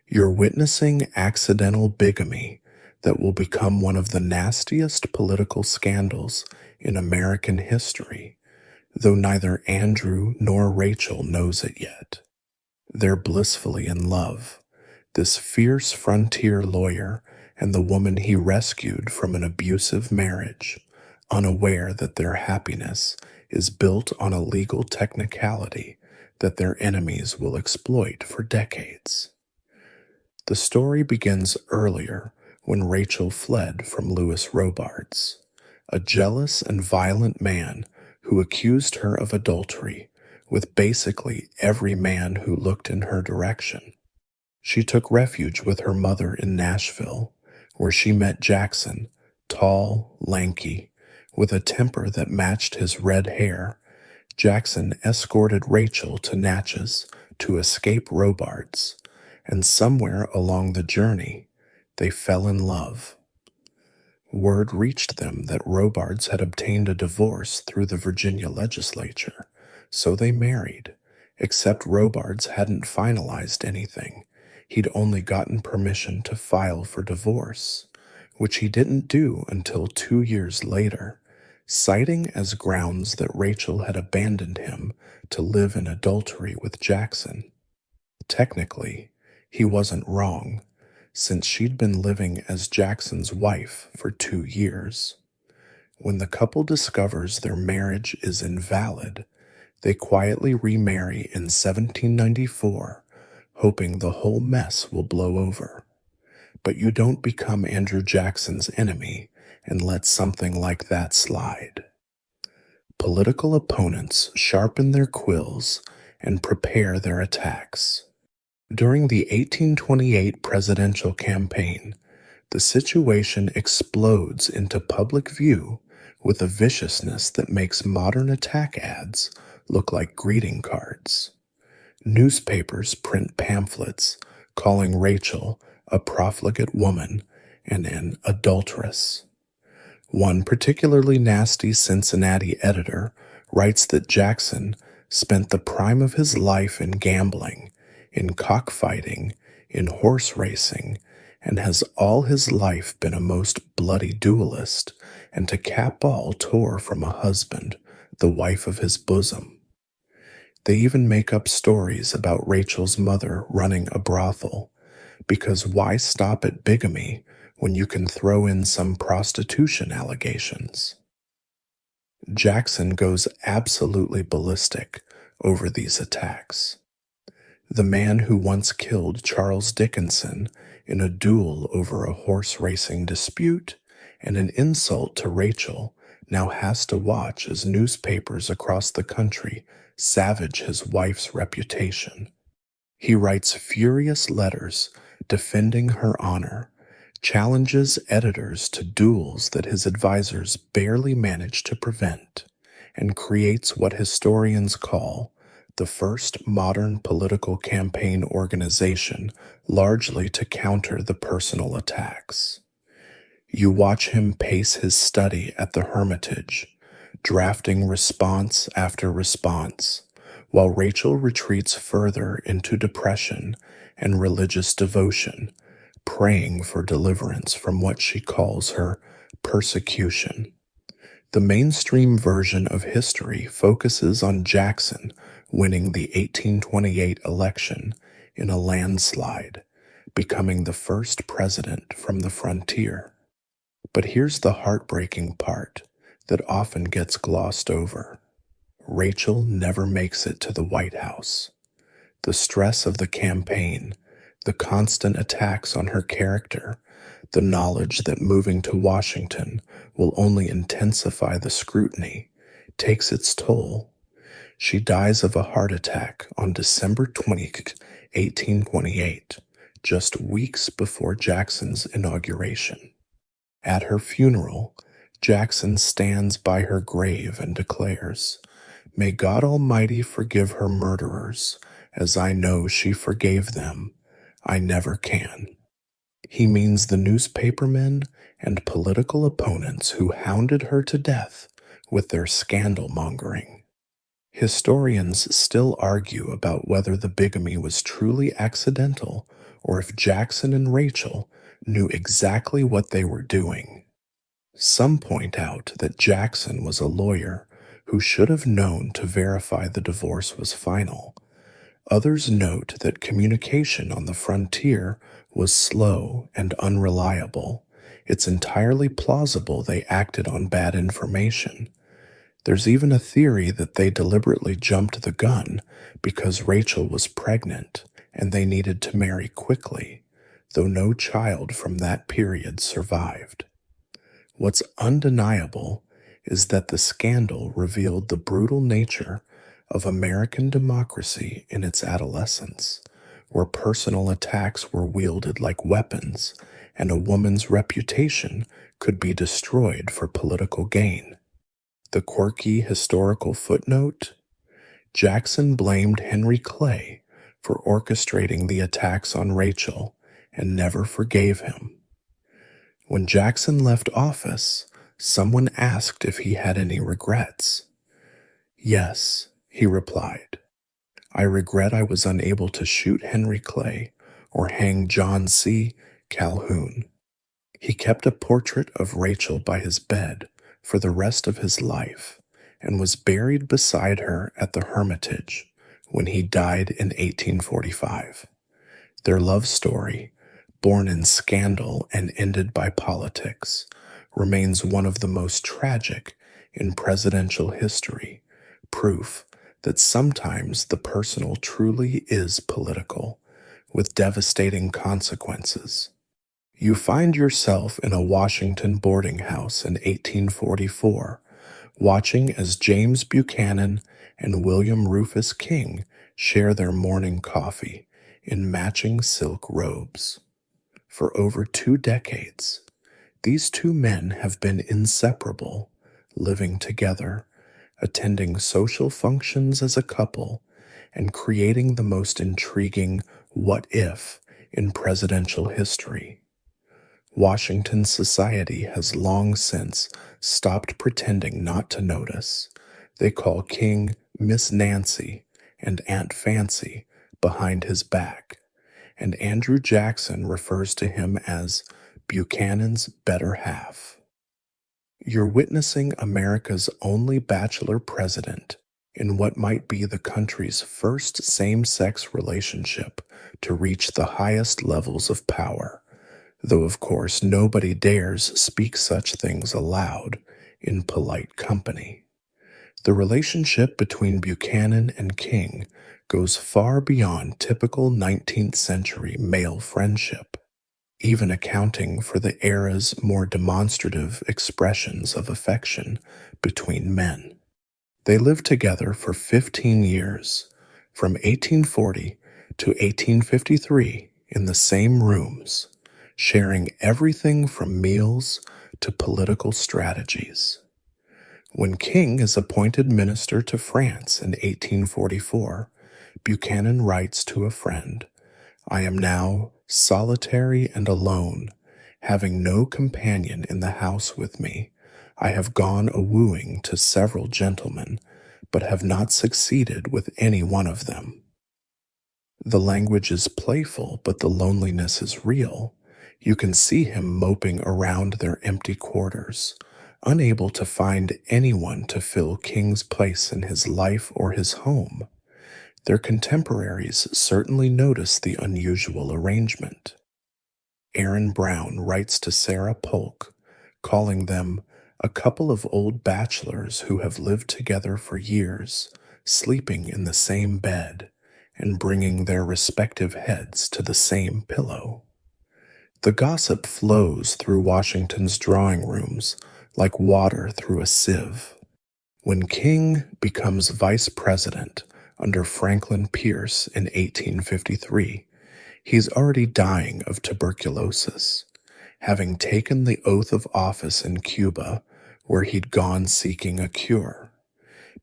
You're witnessing accidental bigamy that will become one of the nastiest political scandals in American history, though neither Andrew nor Rachel knows it yet. They're blissfully in love. This fierce frontier lawyer and the woman he rescued from an abusive marriage, unaware that their happiness is built on a legal technicality that their enemies will exploit for decades. The story begins earlier when Rachel fled from Louis Robards, a jealous and violent man who accused her of adultery with basically every man who looked in her direction. She took refuge with her mother in Nashville, where she met Jackson, tall, lanky, with a temper that matched his red hair. Jackson escorted Rachel to Natchez to escape Robards, and somewhere along the journey, they fell in love. Word reached them that Robards had obtained a divorce through the Virginia legislature, so they married, except Robards hadn't finalized anything. He'd only gotten permission to file for divorce, which he didn't do until 2 years later, citing as grounds that Rachel had abandoned him to live in adultery with Jackson. Technically, he wasn't wrong, since she'd been living as Jackson's wife for 2 years. When the couple discovers their marriage is invalid, they quietly remarry in 1794, hoping the whole mess will blow over. But you don't become Andrew Jackson's enemy and let something like that slide. Political opponents sharpen their quills and prepare their attacks. During the 1828 presidential campaign, the situation explodes into public view with a viciousness that makes modern attack ads look like greeting cards. Newspapers print pamphlets calling Rachel a profligate woman and an adulteress. One particularly nasty Cincinnati editor writes that Jackson spent the prime of his life in gambling, in cockfighting, in horse racing, and has all his life been a most bloody duelist, and to cap all tore from a husband, the wife of his bosom. They even make up stories about Rachel's mother running a brothel, because why stop at bigamy when you can throw in some prostitution allegations? Jackson goes absolutely ballistic over these attacks. The man who once killed Charles Dickinson in a duel over a horse racing dispute and an insult to Rachel now has to watch as newspapers across the country savage his wife's reputation. He writes furious letters defending her honor, challenges editors to duels that his advisors barely managed to prevent, and creates what historians call the first modern political campaign organization, largely to counter the personal attacks. You watch him pace his study at the Hermitage, drafting response after response, while Rachel retreats further into depression and religious devotion, praying for deliverance from what she calls her persecution. The mainstream version of history focuses on Jackson winning the 1828 election in a landslide, becoming the first president from the frontier. But here's the heartbreaking part that often gets glossed over. Rachel never makes it to the White House. The stress of the campaign, The constant attacks on her character, the knowledge that moving to Washington will only intensify the scrutiny, takes its toll. She dies of a heart attack on December 20th, 1828, just weeks before Jackson's inauguration. At her funeral, Jackson stands by her grave and declares, "May God Almighty forgive her murderers, as I know she forgave them. I never can." He means the newspapermen and political opponents who hounded her to death with their scandal mongering. Historians still argue about whether the bigamy was truly accidental or if Jackson and Rachel knew exactly what they were doing. Some point out that Jackson was a lawyer who should have known to verify the divorce was final. Others note that communication on the frontier was slow and unreliable. It's entirely plausible they acted on bad information. There's even a theory that they deliberately jumped the gun because Rachel was pregnant and they needed to marry quickly, though no child from that period survived. What's undeniable is that the scandal revealed the brutal nature of American democracy in its adolescence, where personal attacks were wielded like weapons and a woman's reputation could be destroyed for political gain. The quirky historical footnote: Jackson blamed Henry Clay for orchestrating the attacks on Rachel and never forgave him. When Jackson left office, someone asked if he had any regrets. "Yes," he replied. "I regret I was unable to shoot Henry Clay or hang John C. Calhoun." He kept a portrait of Rachel by his bed for the rest of his life and was buried beside her at the Hermitage when he died in 1845. Their love story, born in scandal and ended by politics, remains one of the most tragic in presidential history, proof that sometimes the personal truly is political, with devastating consequences. You find yourself in a Washington boarding house in 1844, watching as James Buchanan and William Rufus King share their morning coffee in matching silk robes. For over 2 decades, these two men have been inseparable, living together, attending social functions as a couple, and creating the most intriguing what if in presidential history. Washington society has long since stopped pretending not to notice. They call King Miss Nancy and Aunt Fancy behind his back, and Andrew Jackson refers to him as Buchanan's better half. You're witnessing America's only bachelor president in what might be the country's first same-sex relationship to reach the highest levels of power, though of course nobody dares speak such things aloud in polite company. The relationship between Buchanan and King goes far beyond typical 19th century male friendship, even accounting for the era's more demonstrative expressions of affection between men. They lived together for 15 years, from 1840 to 1853, in the same rooms, sharing everything from meals to political strategies. When King is appointed minister to France in 1844, Buchanan writes to a friend, "I am now solitary and alone, having no companion in the house with me. I have gone a-wooing to several gentlemen, but have not succeeded with any one of them." The language is playful, but the loneliness is real. You can see him moping around their empty quarters, unable to find anyone to fill King's place in his life or his home. Their contemporaries certainly notice the unusual arrangement. Aaron Brown writes to Sarah Polk, calling them a couple of old bachelors who have lived together for years, sleeping in the same bed, and bringing their respective heads to the same pillow. The gossip flows through Washington's drawing rooms like water through a sieve. When King becomes vice president under Franklin Pierce in 1853, he's already dying of tuberculosis, having taken the oath of office in Cuba, where he'd gone seeking a cure.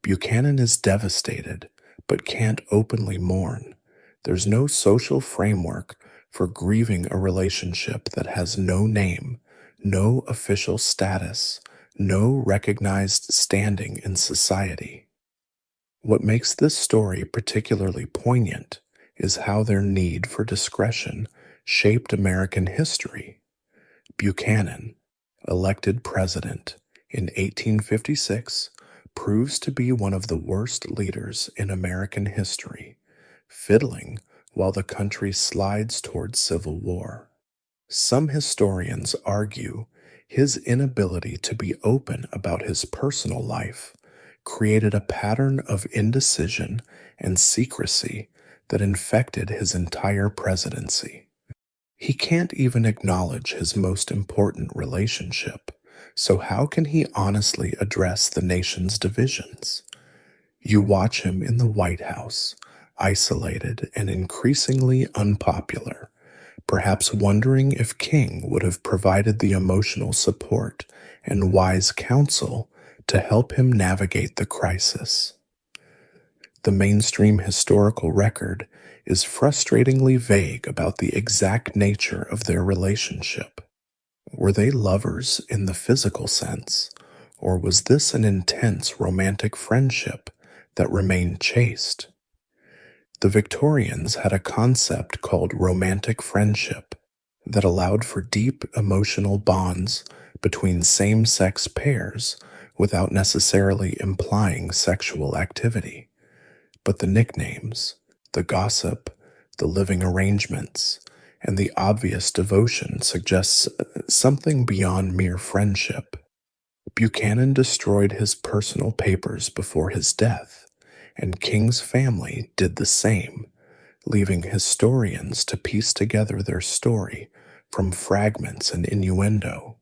Buchanan is devastated, but can't openly mourn. There's no social framework for grieving a relationship that has no name, no official status, no recognized standing in society. What makes this story particularly poignant is how their need for discretion shaped American history. Buchanan, elected president in 1856, proves to be one of the worst leaders in American history, fiddling while the country slides towards civil war. Some historians argue his inability to be open about his personal life created a pattern of indecision and secrecy that infected his entire presidency. He can't even acknowledge his most important relationship, so how can he honestly address the nation's divisions? You watch him in the White House, isolated and increasingly unpopular, perhaps wondering if King would have provided the emotional support and wise counsel to help him navigate the crisis. The mainstream historical record is frustratingly vague about the exact nature of their relationship. Were they lovers in the physical sense, or was this an intense romantic friendship that remained chaste? The Victorians had a concept called romantic friendship that allowed for deep emotional bonds between same-sex pairs without necessarily implying sexual activity. But the nicknames, the gossip, the living arrangements, and the obvious devotion suggests something beyond mere friendship. Buchanan destroyed his personal papers before his death, and King's family did the same, leaving historians to piece together their story from fragments and innuendo.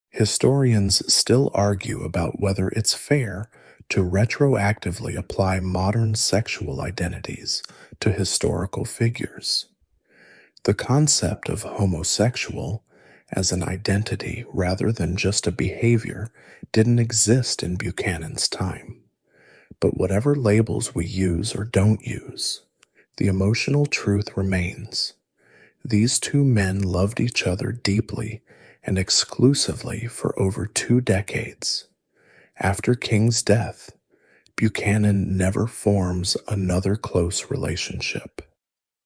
Historians still argue about whether it's fair to retroactively apply modern sexual identities to historical figures. The concept of homosexual as an identity rather than just a behavior didn't exist in Buchanan's time. But whatever labels we use or don't use, the emotional truth remains. These two men loved each other deeply and exclusively for over 2 decades. After King's death, Buchanan never forms another close relationship.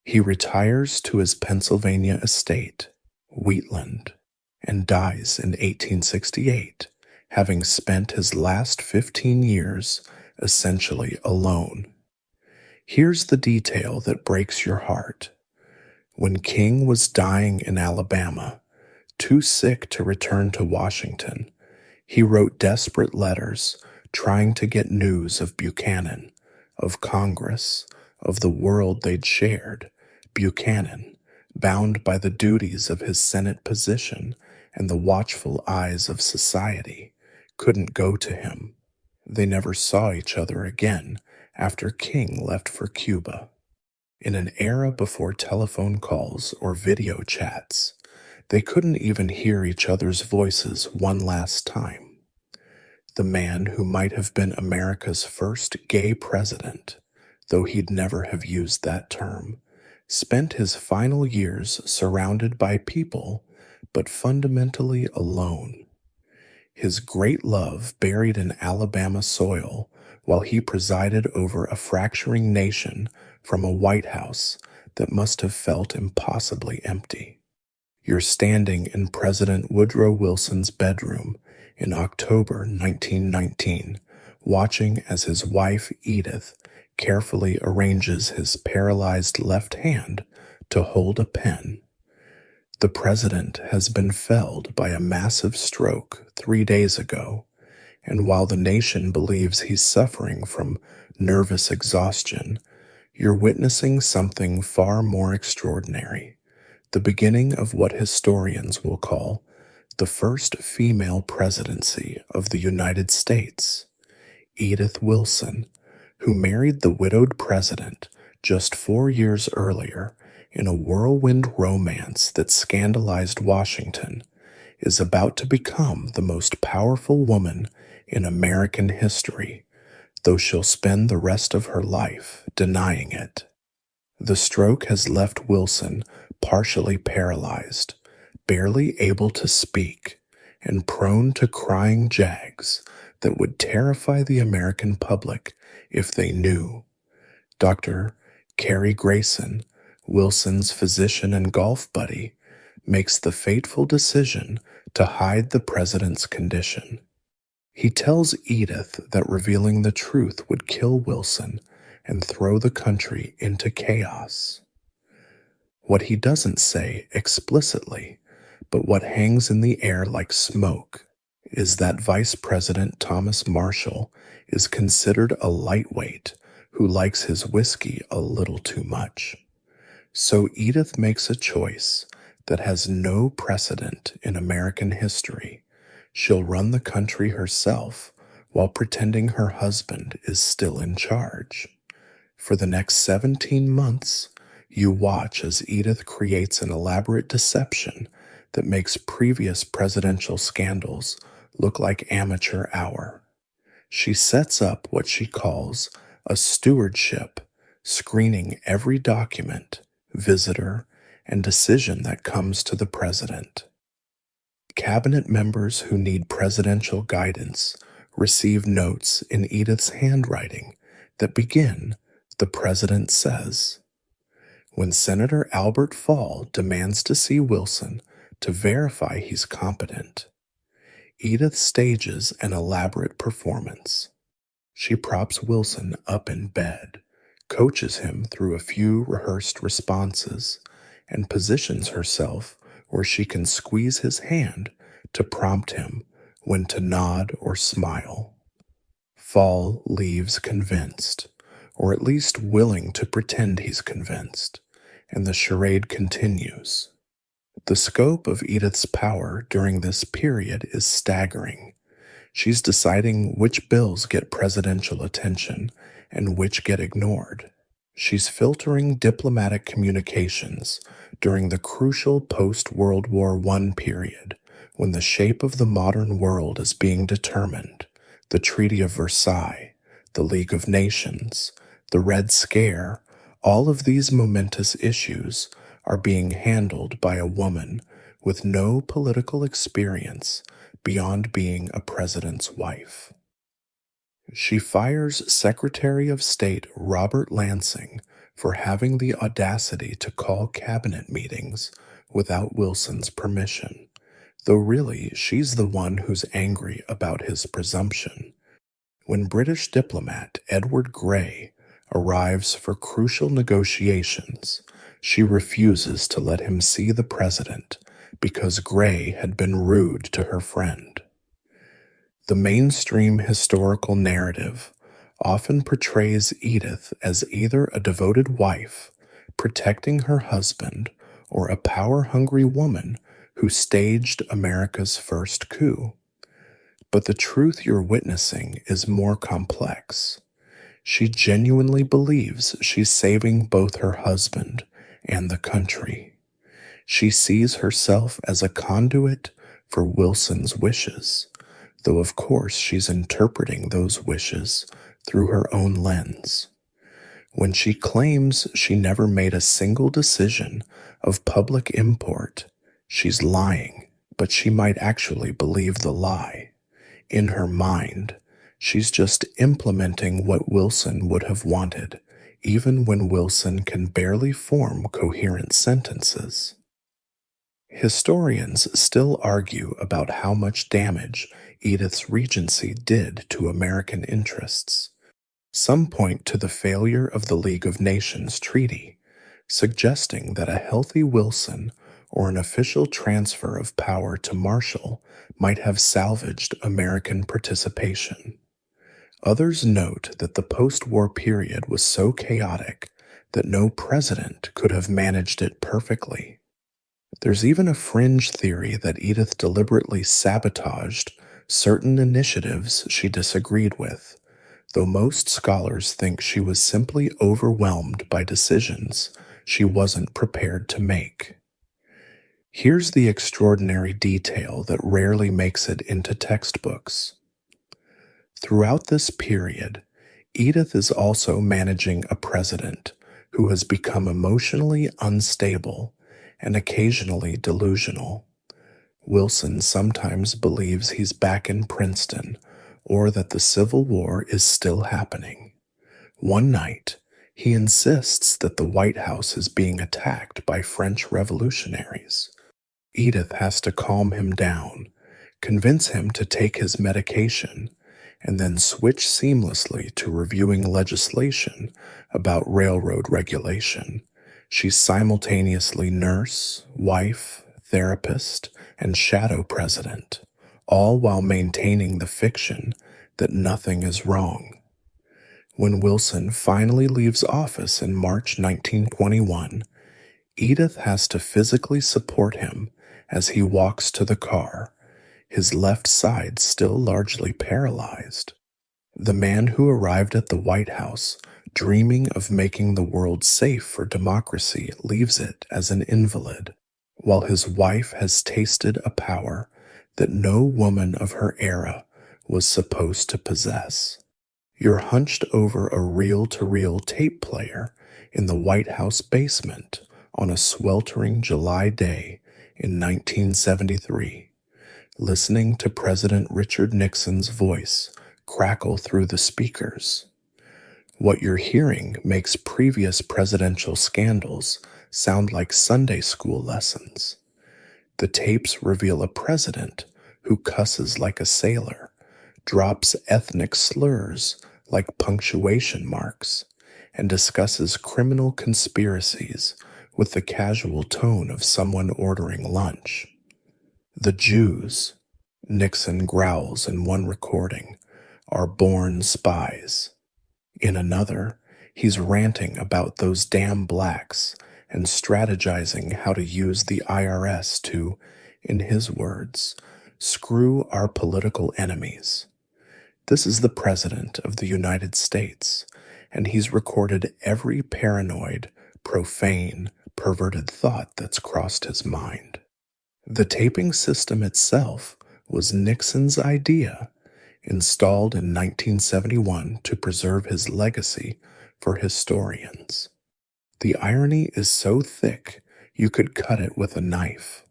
He retires to his Pennsylvania estate, Wheatland, and dies in 1868, having spent his last 15 years essentially alone. Here's the detail that breaks your heart. When King was dying in Alabama, too sick to return to Washington, he wrote desperate letters trying to get news of Buchanan, of Congress, of the world they'd shared. Buchanan, bound by the duties of his Senate position and the watchful eyes of society, couldn't go to him. They never saw each other again after King left for Cuba. In an era before telephone calls or video chats, they couldn't even hear each other's voices one last time. The man who might have been America's first gay president, though he'd never have used that term, spent his final years surrounded by people, but fundamentally alone. His great love buried in Alabama soil while he presided over a fracturing nation from a White House that must have felt impossibly empty. You're standing in President Woodrow Wilson's bedroom in October 1919, watching as his wife Edith carefully arranges his paralyzed left hand to hold a pen. The president has been felled by a massive stroke 3 days ago, and while the nation believes he's suffering from nervous exhaustion, You're witnessing something far more extraordinary, the beginning of what historians will call the first female presidency of the United States. Edith Wilson, who married the widowed president just 4 years earlier in a whirlwind romance that scandalized Washington, is about to become the most powerful woman in American history, though she'll spend the rest of her life denying it. The stroke has left Wilson partially paralyzed, barely able to speak, and prone to crying jags that would terrify the American public if they knew. Dr. Cary Grayson, Wilson's physician and golf buddy, makes the fateful decision to hide the president's condition. He tells Edith that revealing the truth would kill Wilson and throw the country into chaos. What he doesn't say explicitly, but what hangs in the air like smoke, is that Vice President Thomas Marshall is considered a lightweight who likes his whiskey a little too much. So Edith makes a choice that has no precedent in American history. She'll run the country herself while pretending her husband is still in charge. For the next 17 months, you watch as Edith creates an elaborate deception that makes previous presidential scandals look like amateur hour. She sets up what she calls a stewardship, screening every document, visitor, and decision that comes to the president. Cabinet members who need presidential guidance receive notes in Edith's handwriting that begin, "The President says." When Senator Albert Fall demands to see Wilson to verify he's competent, Edith stages an elaborate performance. She props Wilson up in bed, coaches him through a few rehearsed responses, and positions herself where she can squeeze his hand to prompt him when to nod or smile. Fall leaves convinced, or at least willing to pretend he's convinced, and the charade continues. The scope of Edith's power during this period is staggering. She's deciding which bills get presidential attention and which get ignored. She's filtering diplomatic communications during the crucial post-World War I period when the shape of the modern world is being determined. The Treaty of Versailles, the League of Nations, the Red Scare, all of these momentous issues are being handled by a woman with no political experience beyond being a president's wife. She fires Secretary of State Robert Lansing for having the audacity to call cabinet meetings without Wilson's permission, though really she's the one who's angry about his presumption. When British diplomat Edward Grey arrives for crucial negotiations, she refuses to let him see the president because Grey had been rude to her friend. The mainstream historical narrative often portrays Edith as either a devoted wife, protecting her husband, or a power-hungry woman who staged America's first coup. But the truth you're witnessing is more complex. She genuinely believes she's saving both her husband and the country. She sees herself as a conduit for Wilson's wishes, though of course she's interpreting those wishes through her own lens. When she claims she never made a single decision of public import, she's lying, but she might actually believe the lie. In her mind, she's just implementing what Wilson would have wanted, even when Wilson can barely form coherent sentences. Historians still argue about how much damage Edith's regency did to American interests. Some point to the failure of the League of Nations treaty, suggesting that a healthy Wilson or an official transfer of power to Marshall might have salvaged American participation. Others note that the post-war period was so chaotic that no president could have managed it perfectly. There's even a fringe theory that Edith deliberately sabotaged certain initiatives she disagreed with, though most scholars think she was simply overwhelmed by decisions she wasn't prepared to make. Here's the extraordinary detail that rarely makes it into textbooks. Throughout this period, Edith is also managing a president who has become emotionally unstable and occasionally delusional. Wilson sometimes believes he's back in Princeton or that the Civil War is still happening. One night, he insists that the White House is being attacked by French revolutionaries. Edith has to calm him down, convince him to take his medication, and then switch seamlessly to reviewing legislation about railroad regulation. She's simultaneously nurse, wife, therapist, and shadow president, all while maintaining the fiction that nothing is wrong. When Wilson finally leaves office in March 1921, Edith has to physically support him as he walks to the car, his left side still largely paralyzed. The man who arrived at the White House, dreaming of making the world safe for democracy, leaves it as an invalid, while his wife has tasted a power that no woman of her era was supposed to possess. You're hunched over a reel-to-reel tape player in the White House basement on a sweltering July day in 1973, listening to President Richard Nixon's voice crackle through the speakers. What you're hearing makes previous presidential scandals sound like Sunday school lessons. The tapes reveal a president who cusses like a sailor, drops ethnic slurs like punctuation marks, and discusses criminal conspiracies with the casual tone of someone ordering lunch. The Jews, Nixon growls in one recording, are born spies. In another, he's ranting about those damn blacks and strategizing how to use the IRS to, in his words, screw our political enemies. This is the President of the United States, and he's recorded every paranoid, profane, perverted thought that's crossed his mind. The taping system itself was Nixon's idea, installed in 1971 to preserve his legacy for historians. The irony is so thick you could cut it with a knife.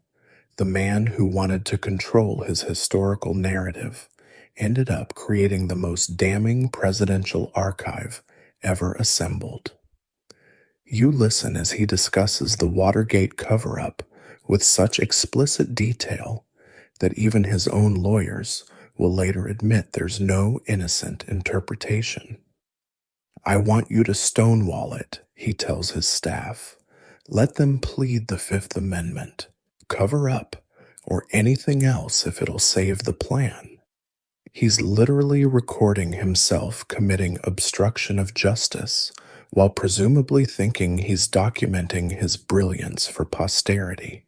The man who wanted to control his historical narrative ended up creating the most damning presidential archive ever assembled. You listen as he discusses the Watergate cover-up with such explicit detail that even his own lawyers will later admit there's no innocent interpretation. "I want you to stonewall it," he tells his staff. "Let them plead the Fifth Amendment, cover up, or anything else if it'll save the plan." He's literally recording himself committing obstruction of justice while presumably thinking he's documenting his brilliance for posterity.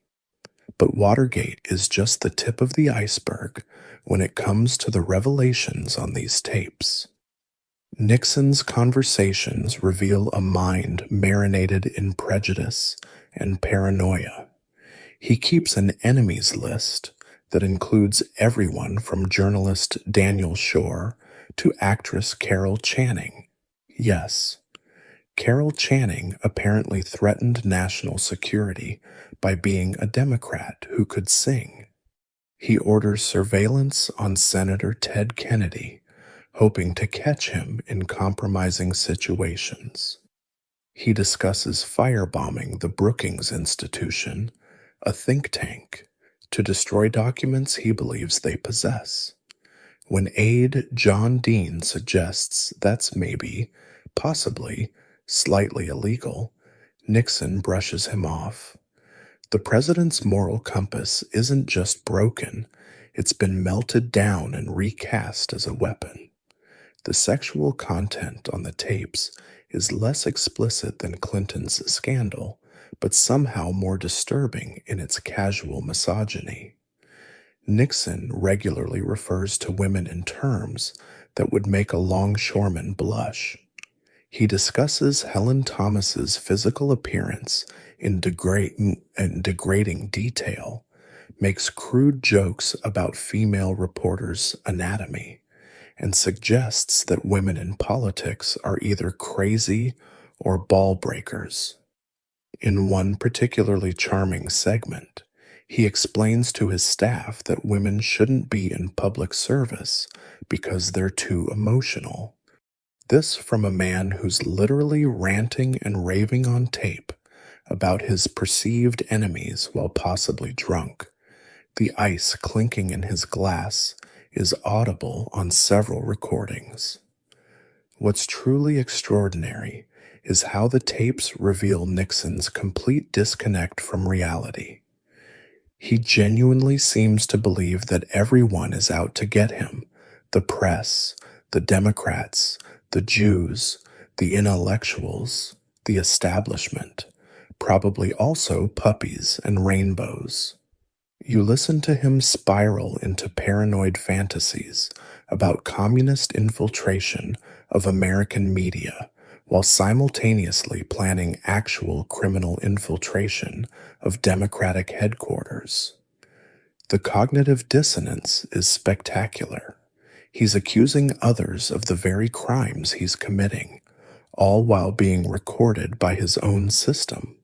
But Watergate is just the tip of the iceberg when it comes to the revelations on these tapes. Nixon's conversations reveal a mind marinated in prejudice and paranoia. He keeps an enemies list that includes everyone from journalist Daniel Shore to actress Carol Channing. Yes, Carol Channing apparently threatened national security by being a Democrat who could sing. He orders surveillance on Senator Ted Kennedy, hoping to catch him in compromising situations. He discusses firebombing the Brookings Institution, a think tank, to destroy documents he believes they possess. When aide John Dean suggests that's maybe, possibly, slightly illegal, Nixon brushes him off. The president's moral compass isn't just broken, it's been melted down and recast as a weapon. The sexual content on the tapes is less explicit than Clinton's scandal, but somehow more disturbing in its casual misogyny. Nixon regularly refers to women in terms that would make a longshoreman blush. He discusses Helen Thomas's physical appearance in degrading detail, makes crude jokes about female reporters' anatomy, and suggests that women in politics are either crazy or ball breakers. In one particularly charming segment, he explains to his staff that women shouldn't be in public service because they're too emotional. This from a man who's literally ranting and raving on tape about his perceived enemies while possibly drunk. The ice clinking in his glass is audible on several recordings. What's truly extraordinary is how the tapes reveal Nixon's complete disconnect from reality. He genuinely seems to believe that everyone is out to get him: the press, the Democrats, the Jews, the intellectuals, the establishment, probably also puppies and rainbows. You listen to him spiral into paranoid fantasies about communist infiltration of American media while simultaneously planning actual criminal infiltration of Democratic headquarters. The cognitive dissonance is spectacular. He's accusing others of the very crimes he's committing, all while being recorded by his own system.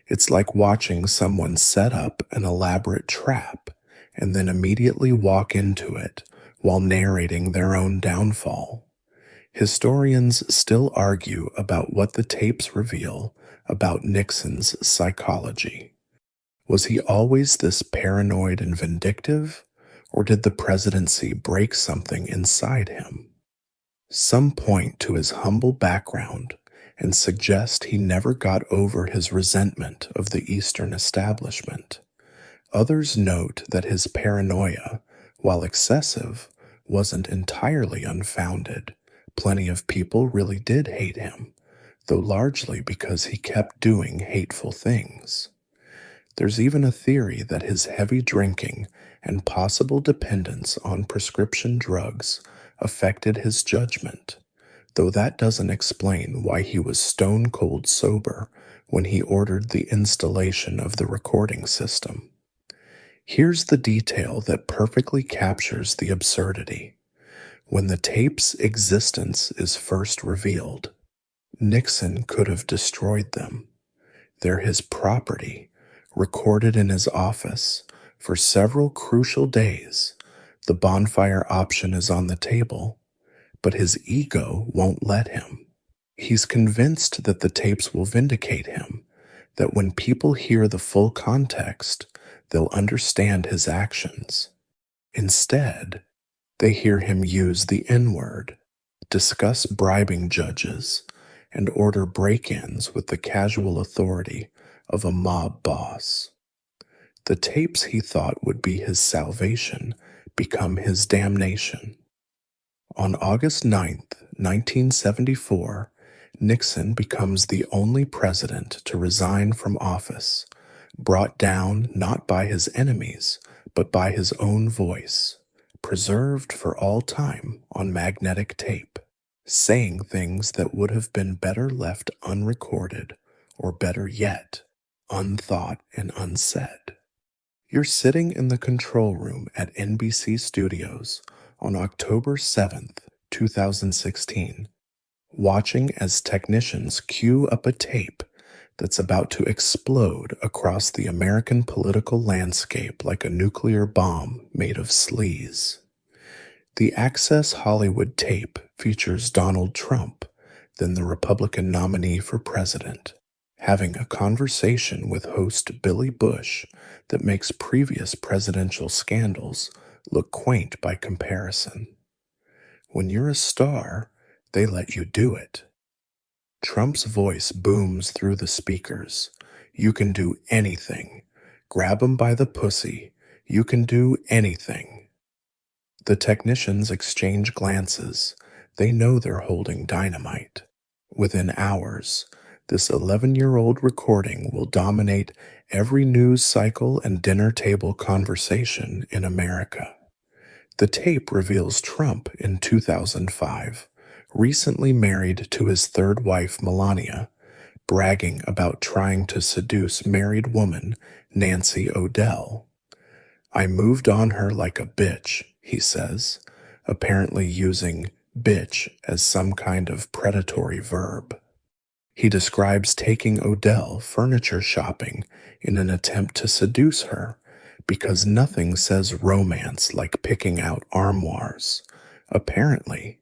It's like watching someone set up an elaborate trap and then immediately walk into it while narrating their own downfall. Historians still argue about what the tapes reveal about Nixon's psychology. Was he always this paranoid and vindictive, or did the presidency break something inside him? Some point to his humble background and suggest he never got over his resentment of the Eastern establishment. Others note that his paranoia, while excessive, wasn't entirely unfounded. Plenty of people really did hate him, though largely because he kept doing hateful things. There's even a theory that his heavy drinking and possible dependence on prescription drugs affected his judgment, though that doesn't explain why he was stone cold sober when he ordered the installation of the recording system. Here's the detail that perfectly captures the absurdity. When the tape's existence is first revealed, Nixon could have destroyed them. They're his property, recorded in his office for several crucial days. The bonfire option is on the table, but his ego won't let him. He's convinced that the tapes will vindicate him, that when people hear the full context, they'll understand his actions. Instead, they hear him use the N-word, discuss bribing judges, and order break-ins with the casual authority of a mob boss. The tapes he thought would be his salvation become his damnation. On August 9th, 1974, Nixon becomes the only president to resign from office, brought down not by his enemies, but by his own voice, preserved for all time on magnetic tape, saying things that would have been better left unrecorded, or better yet, unthought and unsaid. You're sitting in the control room at NBC Studios on October 7th, 2016, watching as technicians cue up a tape that's about to explode across the American political landscape like a nuclear bomb made of sleaze. The Access Hollywood tape features Donald Trump, then the Republican nominee for president, having a conversation with host Billy Bush that makes previous presidential scandals look quaint by comparison. When you're a star, they let you do it. Trump's voice booms through the speakers. You can do anything. Grab 'em by the pussy. You can do anything. The technicians exchange glances. They know they're holding dynamite. Within hours, this 11-year-old recording will dominate every news cycle and dinner table conversation in America. The tape reveals Trump in 2005, recently married to his third wife, Melania, bragging about trying to seduce married woman Nancy O'Dell. "I moved on her like a bitch," he says, apparently using bitch as some kind of predatory verb. He describes taking O'Dell furniture shopping in an attempt to seduce her because nothing says romance like picking out armoires. Apparently,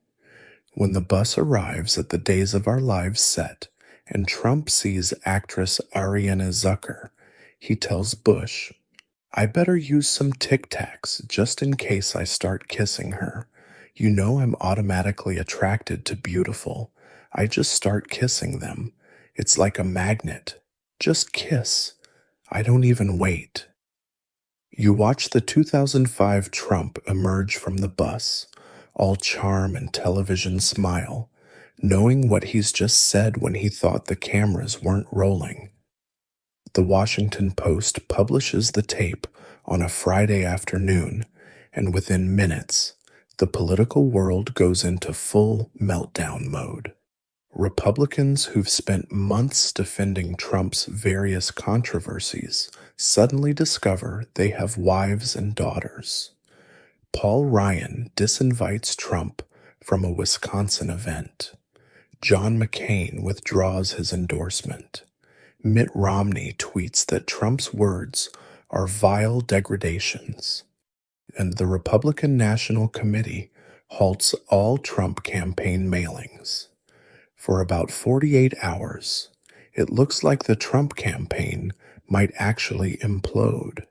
when the bus arrives at the Days of Our Lives set and Trump sees actress Ariana Zucker, he tells Bush, "I better use some Tic Tacs just in case I start kissing her. You know I'm automatically attracted to beautiful. I just start kissing them. It's like a magnet. Just kiss. I don't even wait." You watch the 2005 Trump emerge from the bus, all charm and television smile, knowing what he's just said when he thought the cameras weren't rolling. The Washington Post publishes the tape on a Friday afternoon, and within minutes, the political world goes into full meltdown mode. Republicans who've spent months defending Trump's various controversies suddenly discover they have wives and daughters. Paul Ryan disinvites Trump from a Wisconsin event. John McCain withdraws his endorsement. Mitt Romney tweets that Trump's words are vile degradations. And the Republican National Committee halts all Trump campaign mailings. For about 48 hours, it looks like the Trump campaign might actually implode,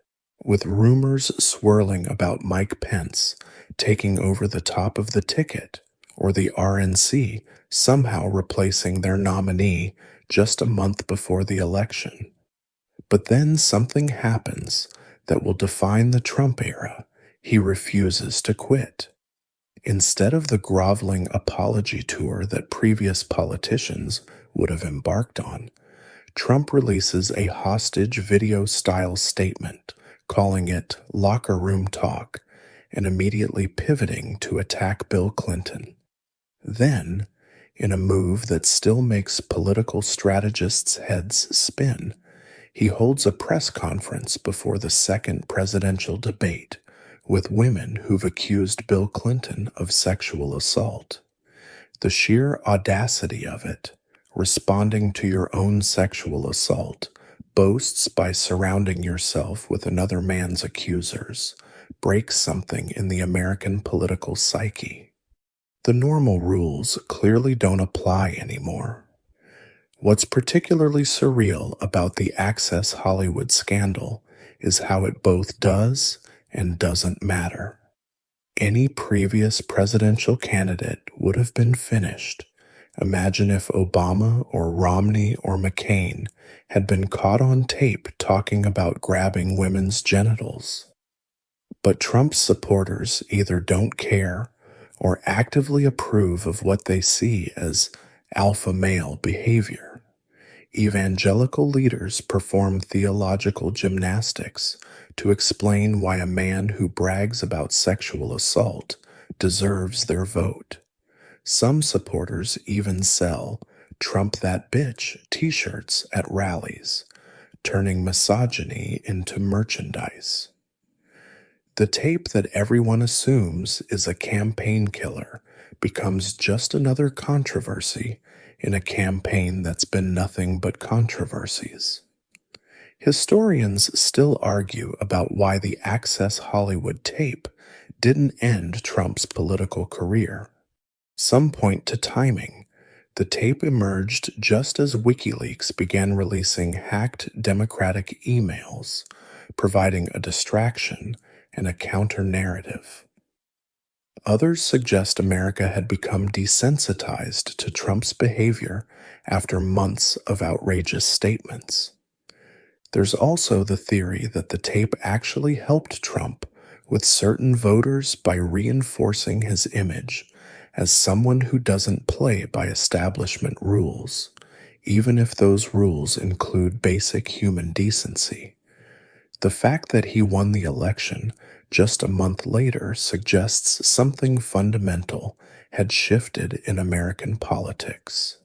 with rumors swirling about Mike Pence taking over the top of the ticket, or the RNC somehow replacing their nominee just a month before the election. But then something happens that will define the Trump era. He refuses to quit. Instead of the groveling apology tour that previous politicians would have embarked on, Trump releases a hostage video-style statement, calling it locker room talk, and immediately pivoting to attack Bill Clinton. Then, in a move that still makes political strategists' heads spin, he holds a press conference before the second presidential debate with women who've accused Bill Clinton of sexual assault. The sheer audacity of it, responding to your own sexual assault, boasts by surrounding yourself with another man's accusers, breaks something in the American political psyche. The normal rules clearly don't apply anymore. What's particularly surreal about the Access Hollywood scandal is how it both does and doesn't matter. Any previous presidential candidate would have been finished. Imagine if Obama or Romney or McCain had been caught on tape talking about grabbing women's genitals. But Trump's supporters either don't care or actively approve of what they see as alpha male behavior. Evangelical leaders perform theological gymnastics to explain why a man who brags about sexual assault deserves their vote. Some supporters even sell "Trump that bitch" t-shirts at rallies, turning misogyny into merchandise. The tape that everyone assumes is a campaign killer becomes just another controversy in a campaign that's been nothing but controversies. Historians still argue about why the Access Hollywood tape didn't end Trump's political career. Some point to timing. The tape emerged just as WikiLeaks began releasing hacked Democratic emails, providing a distraction and a counter-narrative. Others suggest America had become desensitized to Trump's behavior after months of outrageous statements. There's also the theory that the tape actually helped Trump with certain voters by reinforcing his image as someone who doesn't play by establishment rules, even if those rules include basic human decency. The fact that he won the election just a month later suggests something fundamental had shifted in American politics.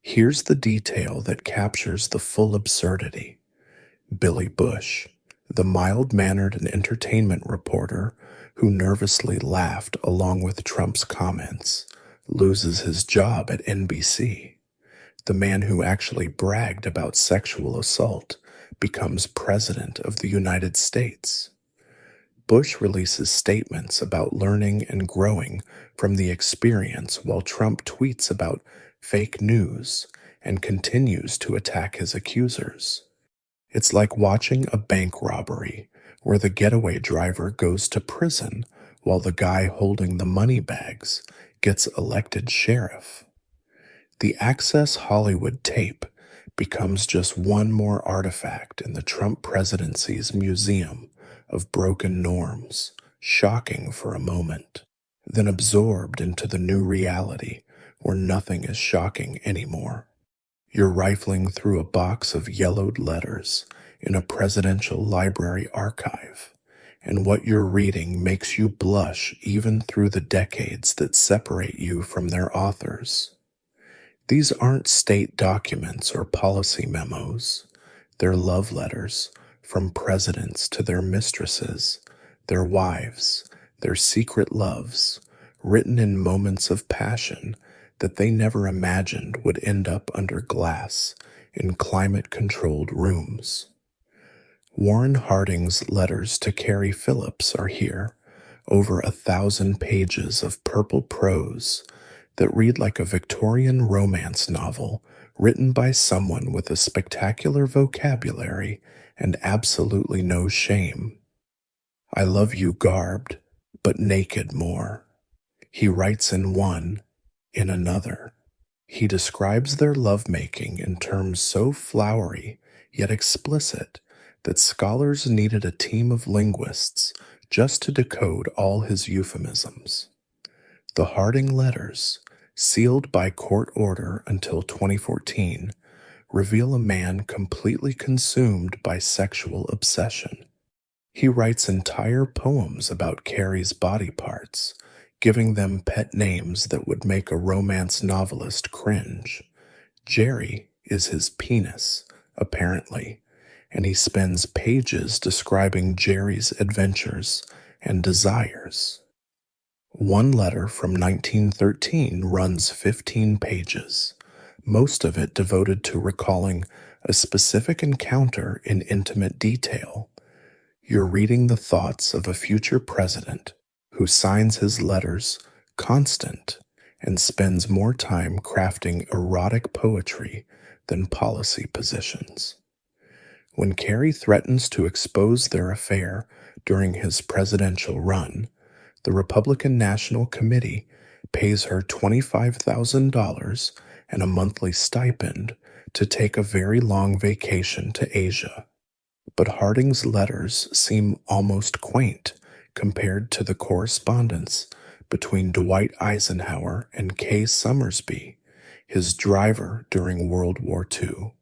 Here's the detail that captures the full absurdity. Billy Bush, the mild-mannered and entertainment reporter who nervously laughed along with Trump's comments, loses his job at NBC. The man who actually bragged about sexual assault becomes President of the United States. Bush releases statements about learning and growing from the experience while Trump tweets about fake news and continues to attack his accusers. It's like watching a bank robbery where the getaway driver goes to prison while the guy holding the money bags gets elected sheriff. The Access Hollywood tape becomes just one more artifact in the Trump presidency's museum of broken norms, shocking for a moment, then absorbed into the new reality where nothing is shocking anymore. You're rifling through a box of yellowed letters in a presidential library archive, and what you're reading makes you blush even through the decades that separate you from their authors. These aren't state documents or policy memos. They're love letters from presidents to their mistresses, their wives, their secret loves, written in moments of passion that they never imagined would end up under glass in climate-controlled rooms. Warren Harding's letters to Carrie Phillips are here, over 1,000 pages of purple prose that read like a Victorian romance novel written by someone with a spectacular vocabulary and absolutely no shame. I love you garbed, but naked more. He writes in one, in another. He describes their lovemaking in terms so flowery yet explicit that scholars needed a team of linguists just to decode all his euphemisms. The Harding letters, sealed by court order until 2014, reveal a man completely consumed by sexual obsession. He writes entire poems about Carrie's body parts, giving them pet names that would make a romance novelist cringe. Jerry is his penis, apparently, and he spends pages describing Jerry's adventures and desires. One letter from 1913 runs 15 pages, most of it devoted to recalling a specific encounter in intimate detail. You're reading the thoughts of a future president who signs his letters constant and spends more time crafting erotic poetry than policy positions. When Carrie threatens to expose their affair during his presidential run, the Republican National Committee pays her $25,000 and a monthly stipend to take a very long vacation to Asia. But Harding's letters seem almost quaint compared to the correspondence between Dwight Eisenhower and Kay Summersby, his driver during World War II.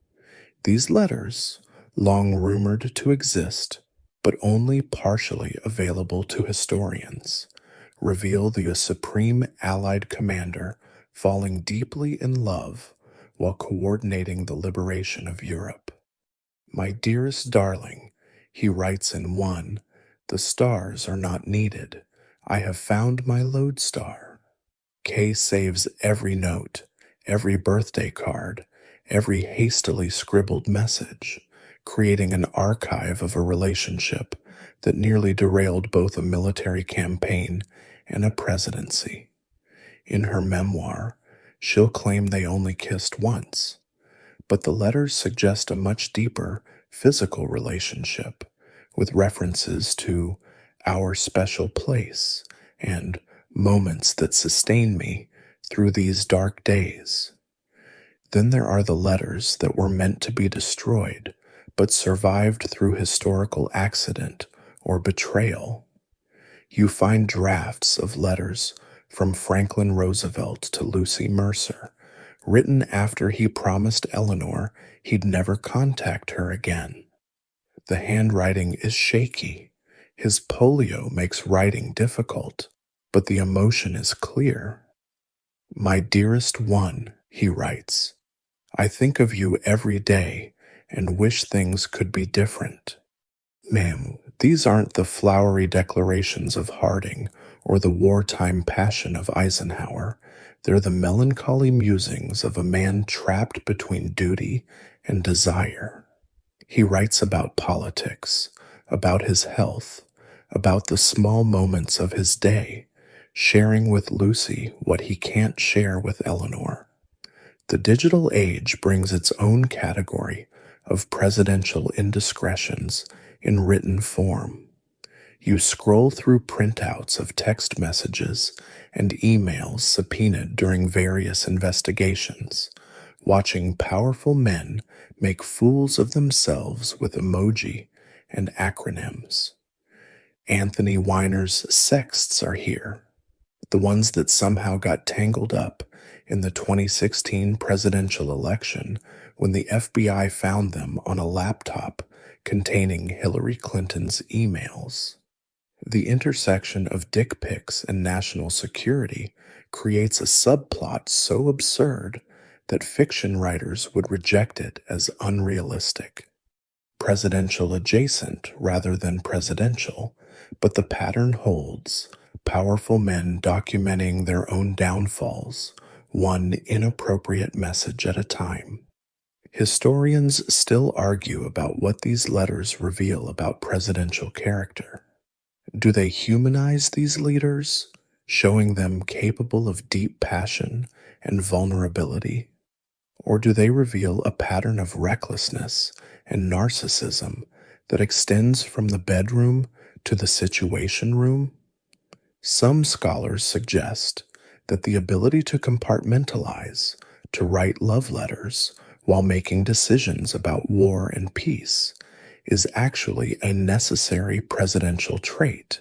These letters, long rumored to exist, but only partially available to historians, reveal the supreme Allied commander falling deeply in love while coordinating the liberation of Europe. My dearest darling, he writes in one, the stars are not needed. I have found my lodestar. Kay saves every note, every birthday card, every hastily scribbled message, creating an archive of a relationship that nearly derailed both a military campaign and a presidency. In her memoir, she'll claim they only kissed once, but the letters suggest a much deeper physical relationship with references to our special place and moments that sustain me through these dark days. Then there are the letters that were meant to be destroyed but survived through historical accident or betrayal. You find drafts of letters from Franklin Roosevelt to Lucy Mercer, written after he promised Eleanor he'd never contact her again. The handwriting is shaky. His polio makes writing difficult, but the emotion is clear. "My dearest one," he writes, "I think of you every day and wish things could be different." Ma'am, these aren't the flowery declarations of Harding or the wartime passion of Eisenhower. They're the melancholy musings of a man trapped between duty and desire. He writes about politics, about his health, about the small moments of his day, sharing with Lucy what he can't share with Eleanor. The digital age brings its own category of presidential indiscretions in written form. You scroll through printouts of text messages and emails subpoenaed during various investigations, watching powerful men make fools of themselves with emoji and acronyms. Anthony Weiner's sexts are here, the ones that somehow got tangled up in the 2016 presidential election when the FBI found them on a laptop containing Hillary Clinton's emails. The intersection of dick pics and national security creates a subplot so absurd that fiction writers would reject it as unrealistic. Presidential adjacent rather than presidential, but the pattern holds: powerful men documenting their own downfalls, one inappropriate message at a time. Historians still argue about what these letters reveal about presidential character. Do they humanize these leaders, showing them capable of deep passion and vulnerability? Or do they reveal a pattern of recklessness and narcissism that extends from the bedroom to the situation room? Some scholars suggest that the ability to compartmentalize, to write love letters while making decisions about war and peace, is actually a necessary presidential trait.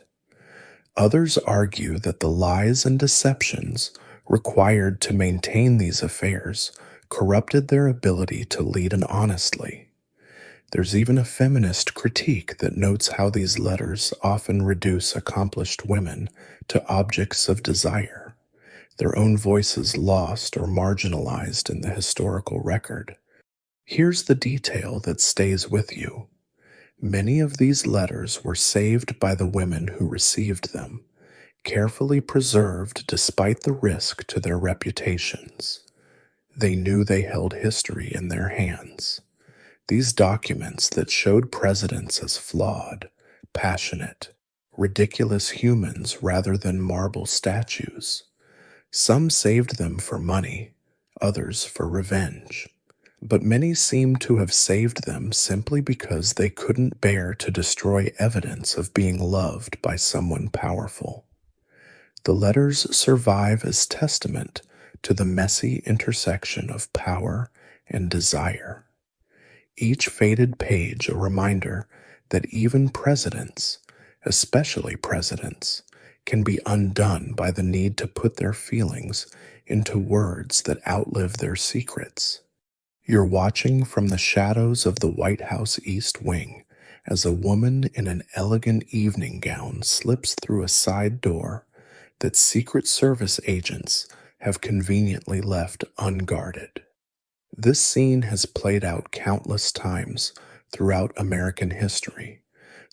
Others argue that the lies and deceptions required to maintain these affairs corrupted their ability to lead honestly. There's even a feminist critique that notes how these letters often reduce accomplished women to objects of desire, their own voices lost or marginalized in the historical record. Here's the detail that stays with you. Many of these letters were saved by the women who received them, carefully preserved despite the risk to their reputations. They knew they held history in their hands. These documents that showed presidents as flawed, passionate, ridiculous humans rather than marble statues. Some saved them for money, others for revenge. But many seem to have saved them simply because they couldn't bear to destroy evidence of being loved by someone powerful. The letters survive as testament to the messy intersection of power and desire. Each faded page a reminder that even presidents, especially presidents, can be undone by the need to put their feelings into words that outlive their secrets. You're watching from the shadows of the White House East Wing as a woman in an elegant evening gown slips through a side door that Secret Service agents have conveniently left unguarded. This scene has played out countless times throughout American history,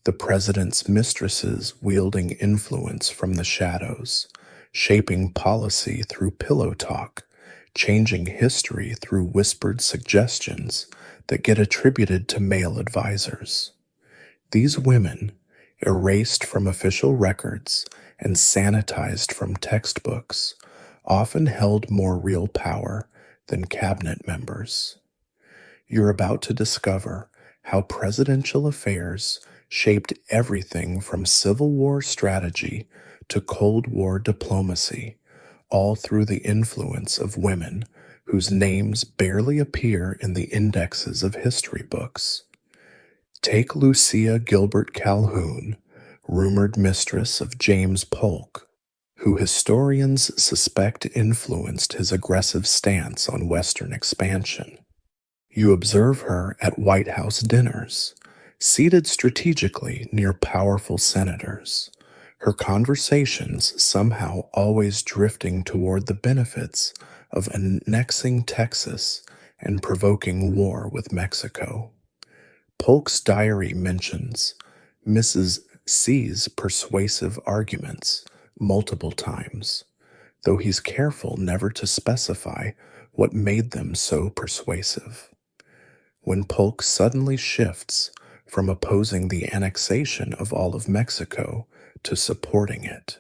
the president's mistresses wielding influence from the shadows, shaping policy through pillow talk, changing history through whispered suggestions that get attributed to male advisors. These women, erased from official records and sanitized from textbooks, often held more real power than cabinet members. You're about to discover how presidential affairs shaped everything from Civil War strategy to Cold War diplomacy, all through the influence of women whose names barely appear in the indexes of history books. Take Lucia Gilbert Calhoun, rumored mistress of James Polk, who historians suspect influenced his aggressive stance on Western expansion. You observe her at White House dinners, seated strategically near powerful senators, her conversations somehow always drifting toward the benefits of annexing Texas and provoking war with Mexico. Polk's diary mentions Mrs. C's persuasive arguments multiple times, though he's careful never to specify what made them so persuasive. When Polk suddenly shifts from opposing the annexation of all of Mexico to supporting it.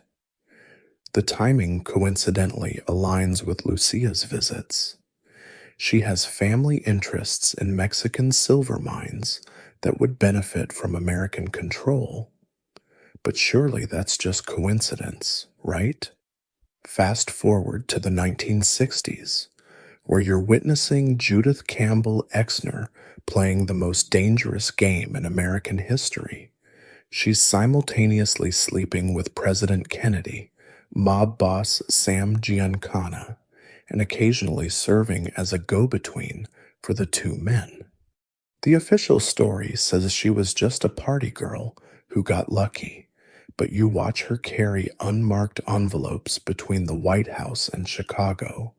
The timing coincidentally aligns with Lucia's visits. She has family interests in Mexican silver mines that would benefit from American control. But surely that's just coincidence, right? Fast forward to the 1960s, where you're witnessing Judith Campbell Exner playing the most dangerous game in American history. She's simultaneously sleeping with President Kennedy, mob boss Sam Giancana, and occasionally serving as a go-between for the two men. The official story says she was just a party girl who got lucky, but you watch her carry unmarked envelopes between the White House and Chicago,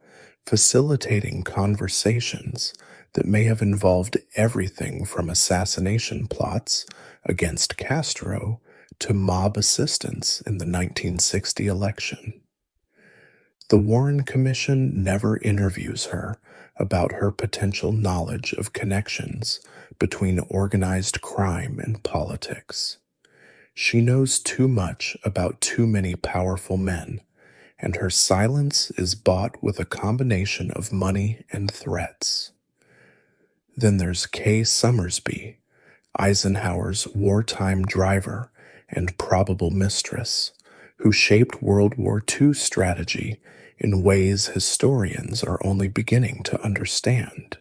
facilitating conversations that may have involved everything from assassination plots against Castro to mob assistance in the 1960 election. The Warren Commission never interviews her about her potential knowledge of connections between organized crime and politics. She knows too much about too many powerful men, and her silence is bought with a combination of money and threats. Then there's Kay Summersby, Eisenhower's wartime driver and probable mistress, who shaped World War II strategy in ways historians are only beginning to understand.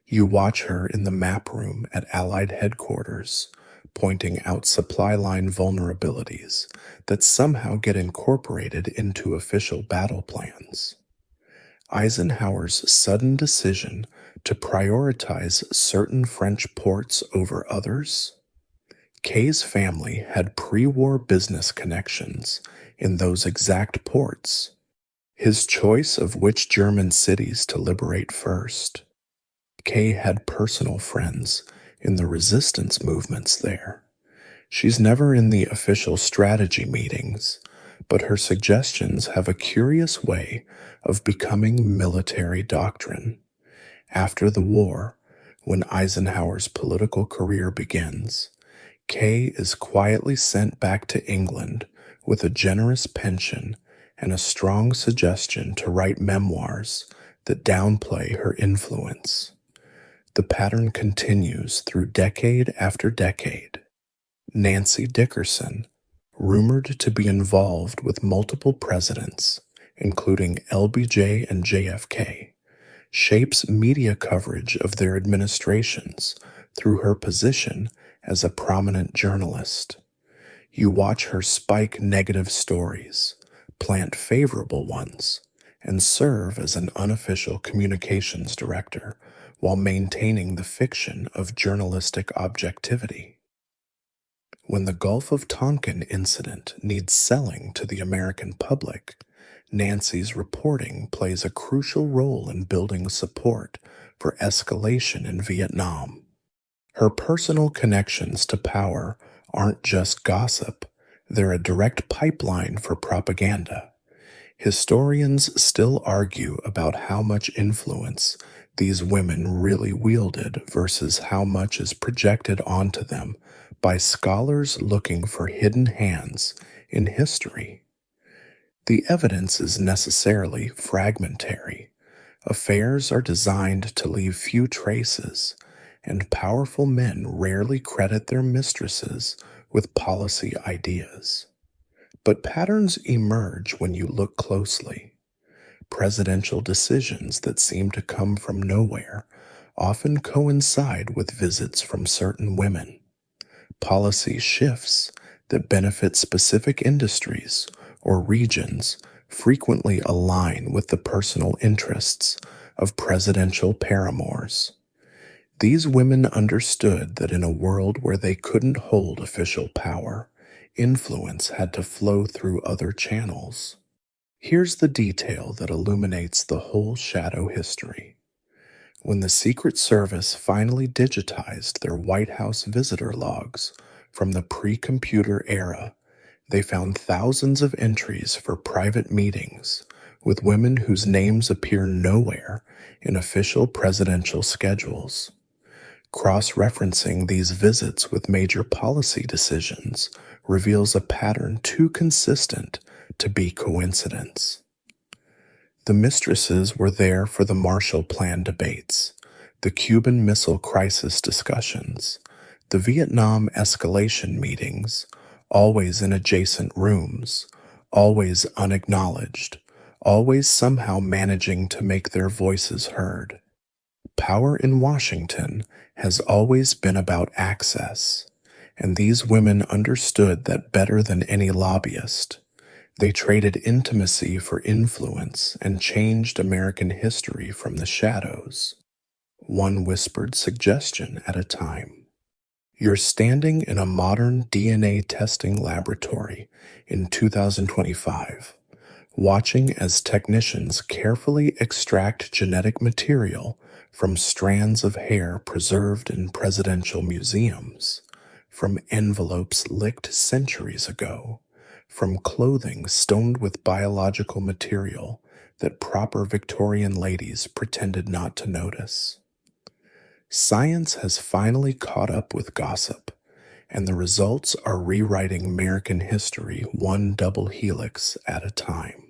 You watch her in the map room at Allied headquarters, pointing out supply line vulnerabilities that somehow get incorporated into official battle plans. Eisenhower's sudden decision to prioritize certain French ports over others. Kay's family had pre-war business connections in those exact ports. His choice of which German cities to liberate first. Kay had personal friends in the resistance movements there. She's never in the official strategy meetings, but her suggestions have a curious way of becoming military doctrine. After the war, when Eisenhower's political career begins, Kay is quietly sent back to England with a generous pension and a strong suggestion to write memoirs that downplay her influence. The pattern continues through decade after decade. Nancy Dickerson, rumored to be involved with multiple presidents, including LBJ and JFK, shapes media coverage of their administrations through her position as a prominent journalist. You watch her spike negative stories, plant favorable ones, and serve as an unofficial communications director while maintaining the fiction of journalistic objectivity. When the Gulf of Tonkin incident needs selling to the American public, Nancy's reporting plays a crucial role in building support for escalation in Vietnam. Her personal connections to power aren't just gossip, they're a direct pipeline for propaganda. Historians still argue about how much influence these women really wielded versus how much is projected onto them by scholars looking for hidden hands in history. The evidence is necessarily fragmentary. Affairs are designed to leave few traces, and powerful men rarely credit their mistresses with policy ideas. But patterns emerge when you look closely. Presidential decisions that seem to come from nowhere often coincide with visits from certain women. Policy shifts that benefit specific industries or regions frequently align with the personal interests of presidential paramours. These women understood that in a world where they couldn't hold official power, influence had to flow through other channels. Here's the detail that illuminates the whole shadow history. When the Secret Service finally digitized their White House visitor logs from the pre-computer era, they found thousands of entries for private meetings with women whose names appear nowhere in official presidential schedules. Cross-referencing these visits with major policy decisions reveals a pattern too consistent to be coincidence. The mistresses were there for the Marshall Plan debates, the Cuban Missile Crisis discussions, the Vietnam escalation meetings, always in adjacent rooms, always unacknowledged, always somehow managing to make their voices heard. Power in Washington has always been about access, and these women understood that better than any lobbyist. They traded intimacy for influence and changed American history from the shadows, one whispered suggestion at a time. You're standing in a modern DNA testing laboratory in 2025, watching as technicians carefully extract genetic material from strands of hair preserved in presidential museums, from envelopes licked centuries ago, from clothing stoned with biological material that proper Victorian ladies pretended not to notice. Science has finally caught up with gossip, and the results are rewriting American history one double helix at a time.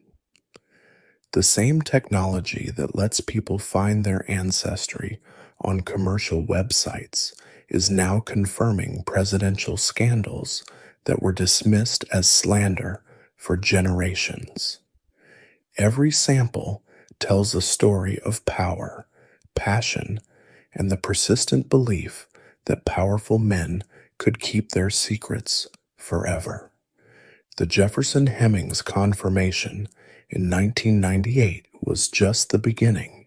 The same technology that lets people find their ancestry on commercial websites is now confirming presidential scandals that were dismissed as slander for generations. Every sample tells a story of power, passion, and the persistent belief that powerful men could keep their secrets forever. The Jefferson Hemings confirmation in 1998 was just the beginning.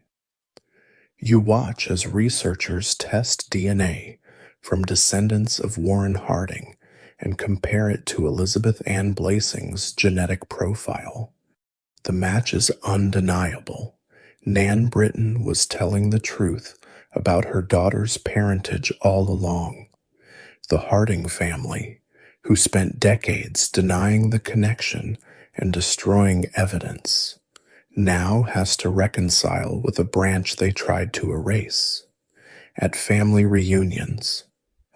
You watch as researchers test DNA from descendants of Warren Harding and compare it to Elizabeth Ann Blasing's genetic profile. The match is undeniable. Nan Britton was telling the truth about her daughter's parentage all along. The Harding family, who spent decades denying the connection and destroying evidence, now has to reconcile with a branch they tried to erase. At family reunions,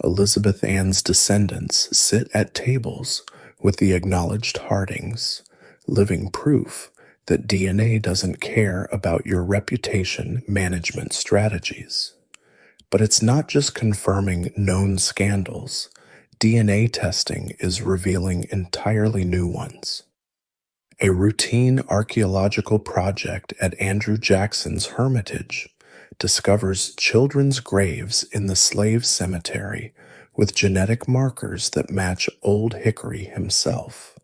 Elizabeth Ann's descendants sit at tables with the acknowledged Hardings, living proof that DNA doesn't care about your reputation management strategies. But it's not just confirming known scandals. DNA testing is revealing entirely new ones. A routine archaeological project at Andrew Jackson's Hermitage discovers children's graves in the slave cemetery with genetic markers that match Old Hickory himself.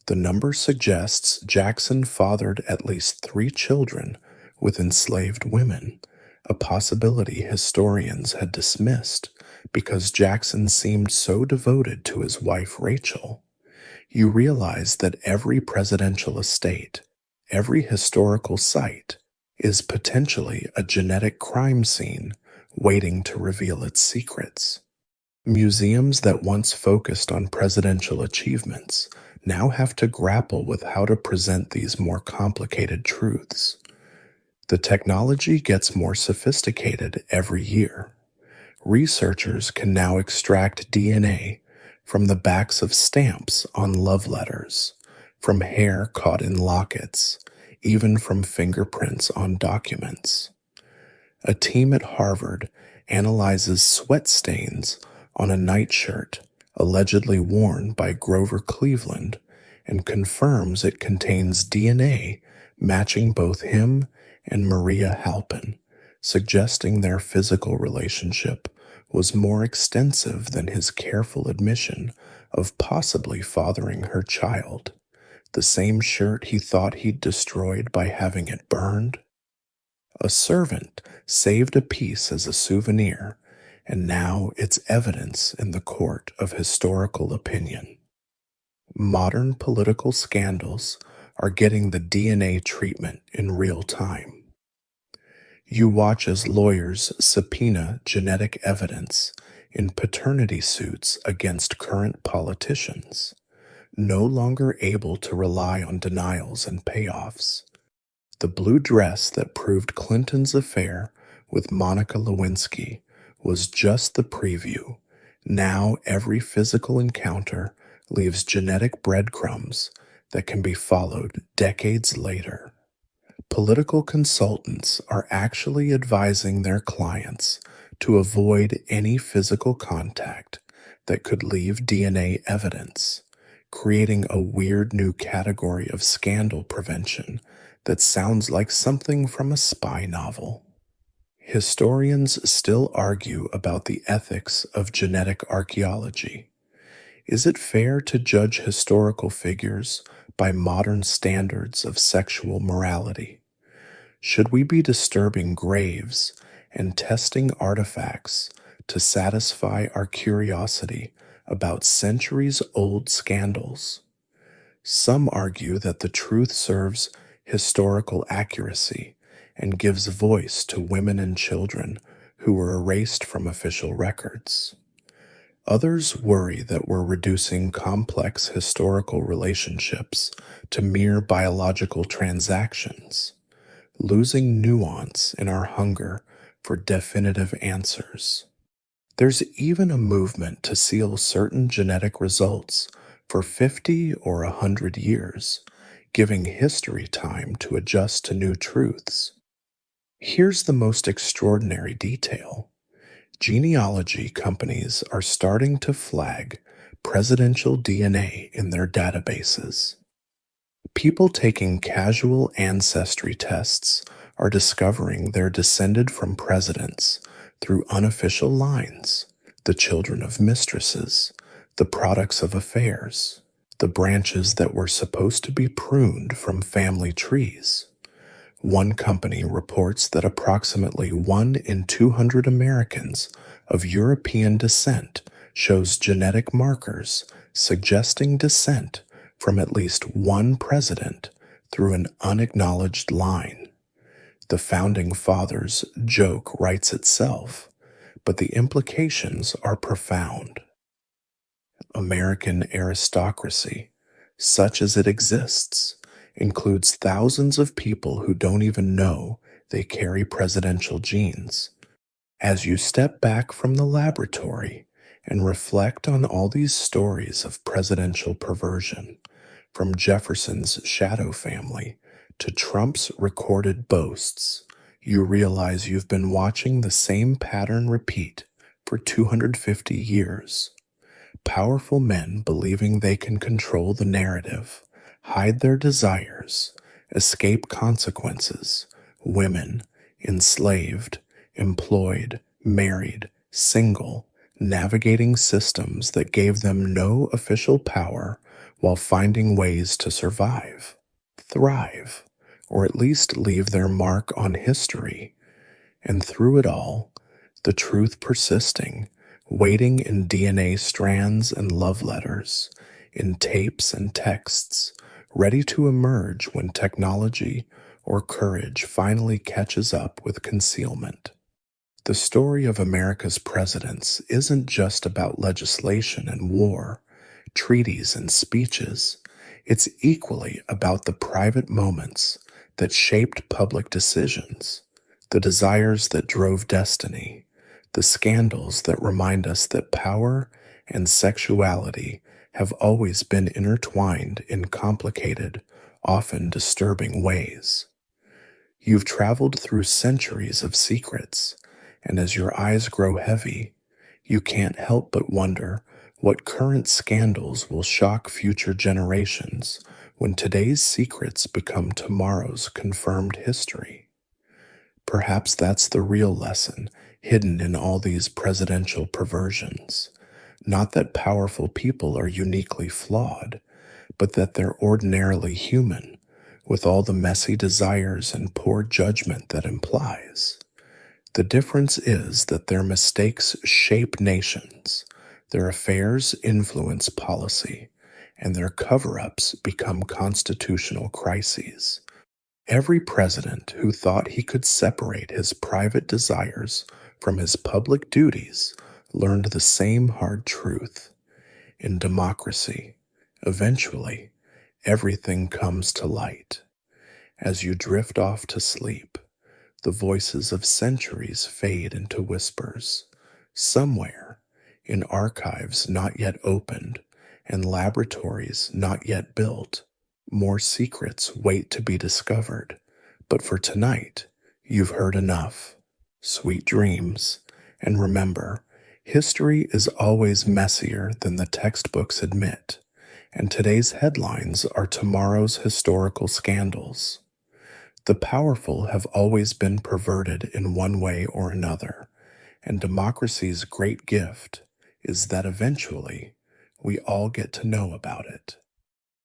The number suggests Jackson fathered at least 3 children with enslaved women, a possibility historians had dismissed because Jackson seemed so devoted to his wife Rachel. You realize that every presidential estate, every historical site, is potentially a genetic crime scene waiting to reveal its secrets. Museums that once focused on presidential achievements now have to grapple with how to present these more complicated truths. The technology gets more sophisticated every year. Researchers can now extract DNA from the backs of stamps on love letters, from hair caught in lockets, even from fingerprints on documents. A team at Harvard analyzes sweat stains on a nightshirt allegedly worn by Grover Cleveland and confirms it contains DNA matching both him and Maria Halpin, suggesting their physical relationship was more extensive than his careful admission of possibly fathering her child. The same shirt he thought he'd destroyed by having it burned? A servant saved a piece as a souvenir, and now it's evidence in the court of historical opinion. Modern political scandals are getting the DNA treatment in real time. You watch as lawyers subpoena genetic evidence in paternity suits against current politicians, no longer able to rely on denials and payoffs. The blue dress that proved Clinton's affair with Monica Lewinsky was just the preview. Now every physical encounter leaves genetic breadcrumbs that can be followed decades later. Political consultants are actually advising their clients to avoid any physical contact that could leave DNA evidence, creating a weird new category of scandal prevention that sounds like something from a spy novel. Historians still argue about the ethics of genetic archaeology. Is it fair to judge historical figures by modern standards of sexual morality? Should we be disturbing graves and testing artifacts to satisfy our curiosity about centuries-old scandals? Some argue that the truth serves historical accuracy and gives voice to women and children who were erased from official records. Others worry that we're reducing complex historical relationships to mere biological transactions, losing nuance in our hunger for definitive answers. There's even a movement to seal certain genetic results for 50 or 100 years, giving history time to adjust to new truths. Here's the most extraordinary detail. Genealogy companies are starting to flag presidential DNA in their databases. People taking casual ancestry tests are discovering they're descended from presidents through unofficial lines, the children of mistresses, the products of affairs, the branches that were supposed to be pruned from family trees. One company reports that approximately 1 in 200 Americans of European descent shows genetic markers suggesting descent from at least one president through an unacknowledged line. The Founding Fathers' joke writes itself, but the implications are profound. American aristocracy, such as it exists, includes thousands of people who don't even know they carry presidential genes. As you step back from the laboratory and reflect on all these stories of presidential perversion, from Jefferson's shadow family to Trump's recorded boasts, you realize you've been watching the same pattern repeat for 250 years. Powerful men believing they can control the narrative, hide their desires, escape consequences, women, enslaved, employed, married, single, navigating systems that gave them no official power while finding ways to survive, thrive, or at least leave their mark on history. And through it all, the truth persisting, waiting in DNA strands and love letters, in tapes and texts, ready to emerge when technology or courage finally catches up with concealment. The story of America's presidents isn't just about legislation and war, treaties and speeches. It's equally about the private moments that shaped public decisions, the desires that drove destiny, the scandals that remind us that power and sexuality have always been intertwined in complicated, often disturbing ways. You've traveled through centuries of secrets, and as your eyes grow heavy, you can't help but wonder what current scandals will shock future generations when today's secrets become tomorrow's confirmed history. Perhaps that's the real lesson hidden in all these presidential perversions. Not that powerful people are uniquely flawed, but that they're ordinarily human, with all the messy desires and poor judgment that implies. The difference is that their mistakes shape nations, their affairs influence policy, and their cover-ups become constitutional crises. Every president who thought he could separate his private desires from his public duties learned the same hard truth. In democracy, eventually, everything comes to light. As you drift off to sleep, the voices of centuries fade into whispers. Somewhere, in archives not yet opened and laboratories not yet built, more secrets wait to be discovered. But for tonight, you've heard enough. Sweet dreams. And remember, history is always messier than the textbooks admit, and today's headlines are tomorrow's historical scandals. The powerful have always been perverted in one way or another, and democracy's great gift is that eventually we all get to know about it.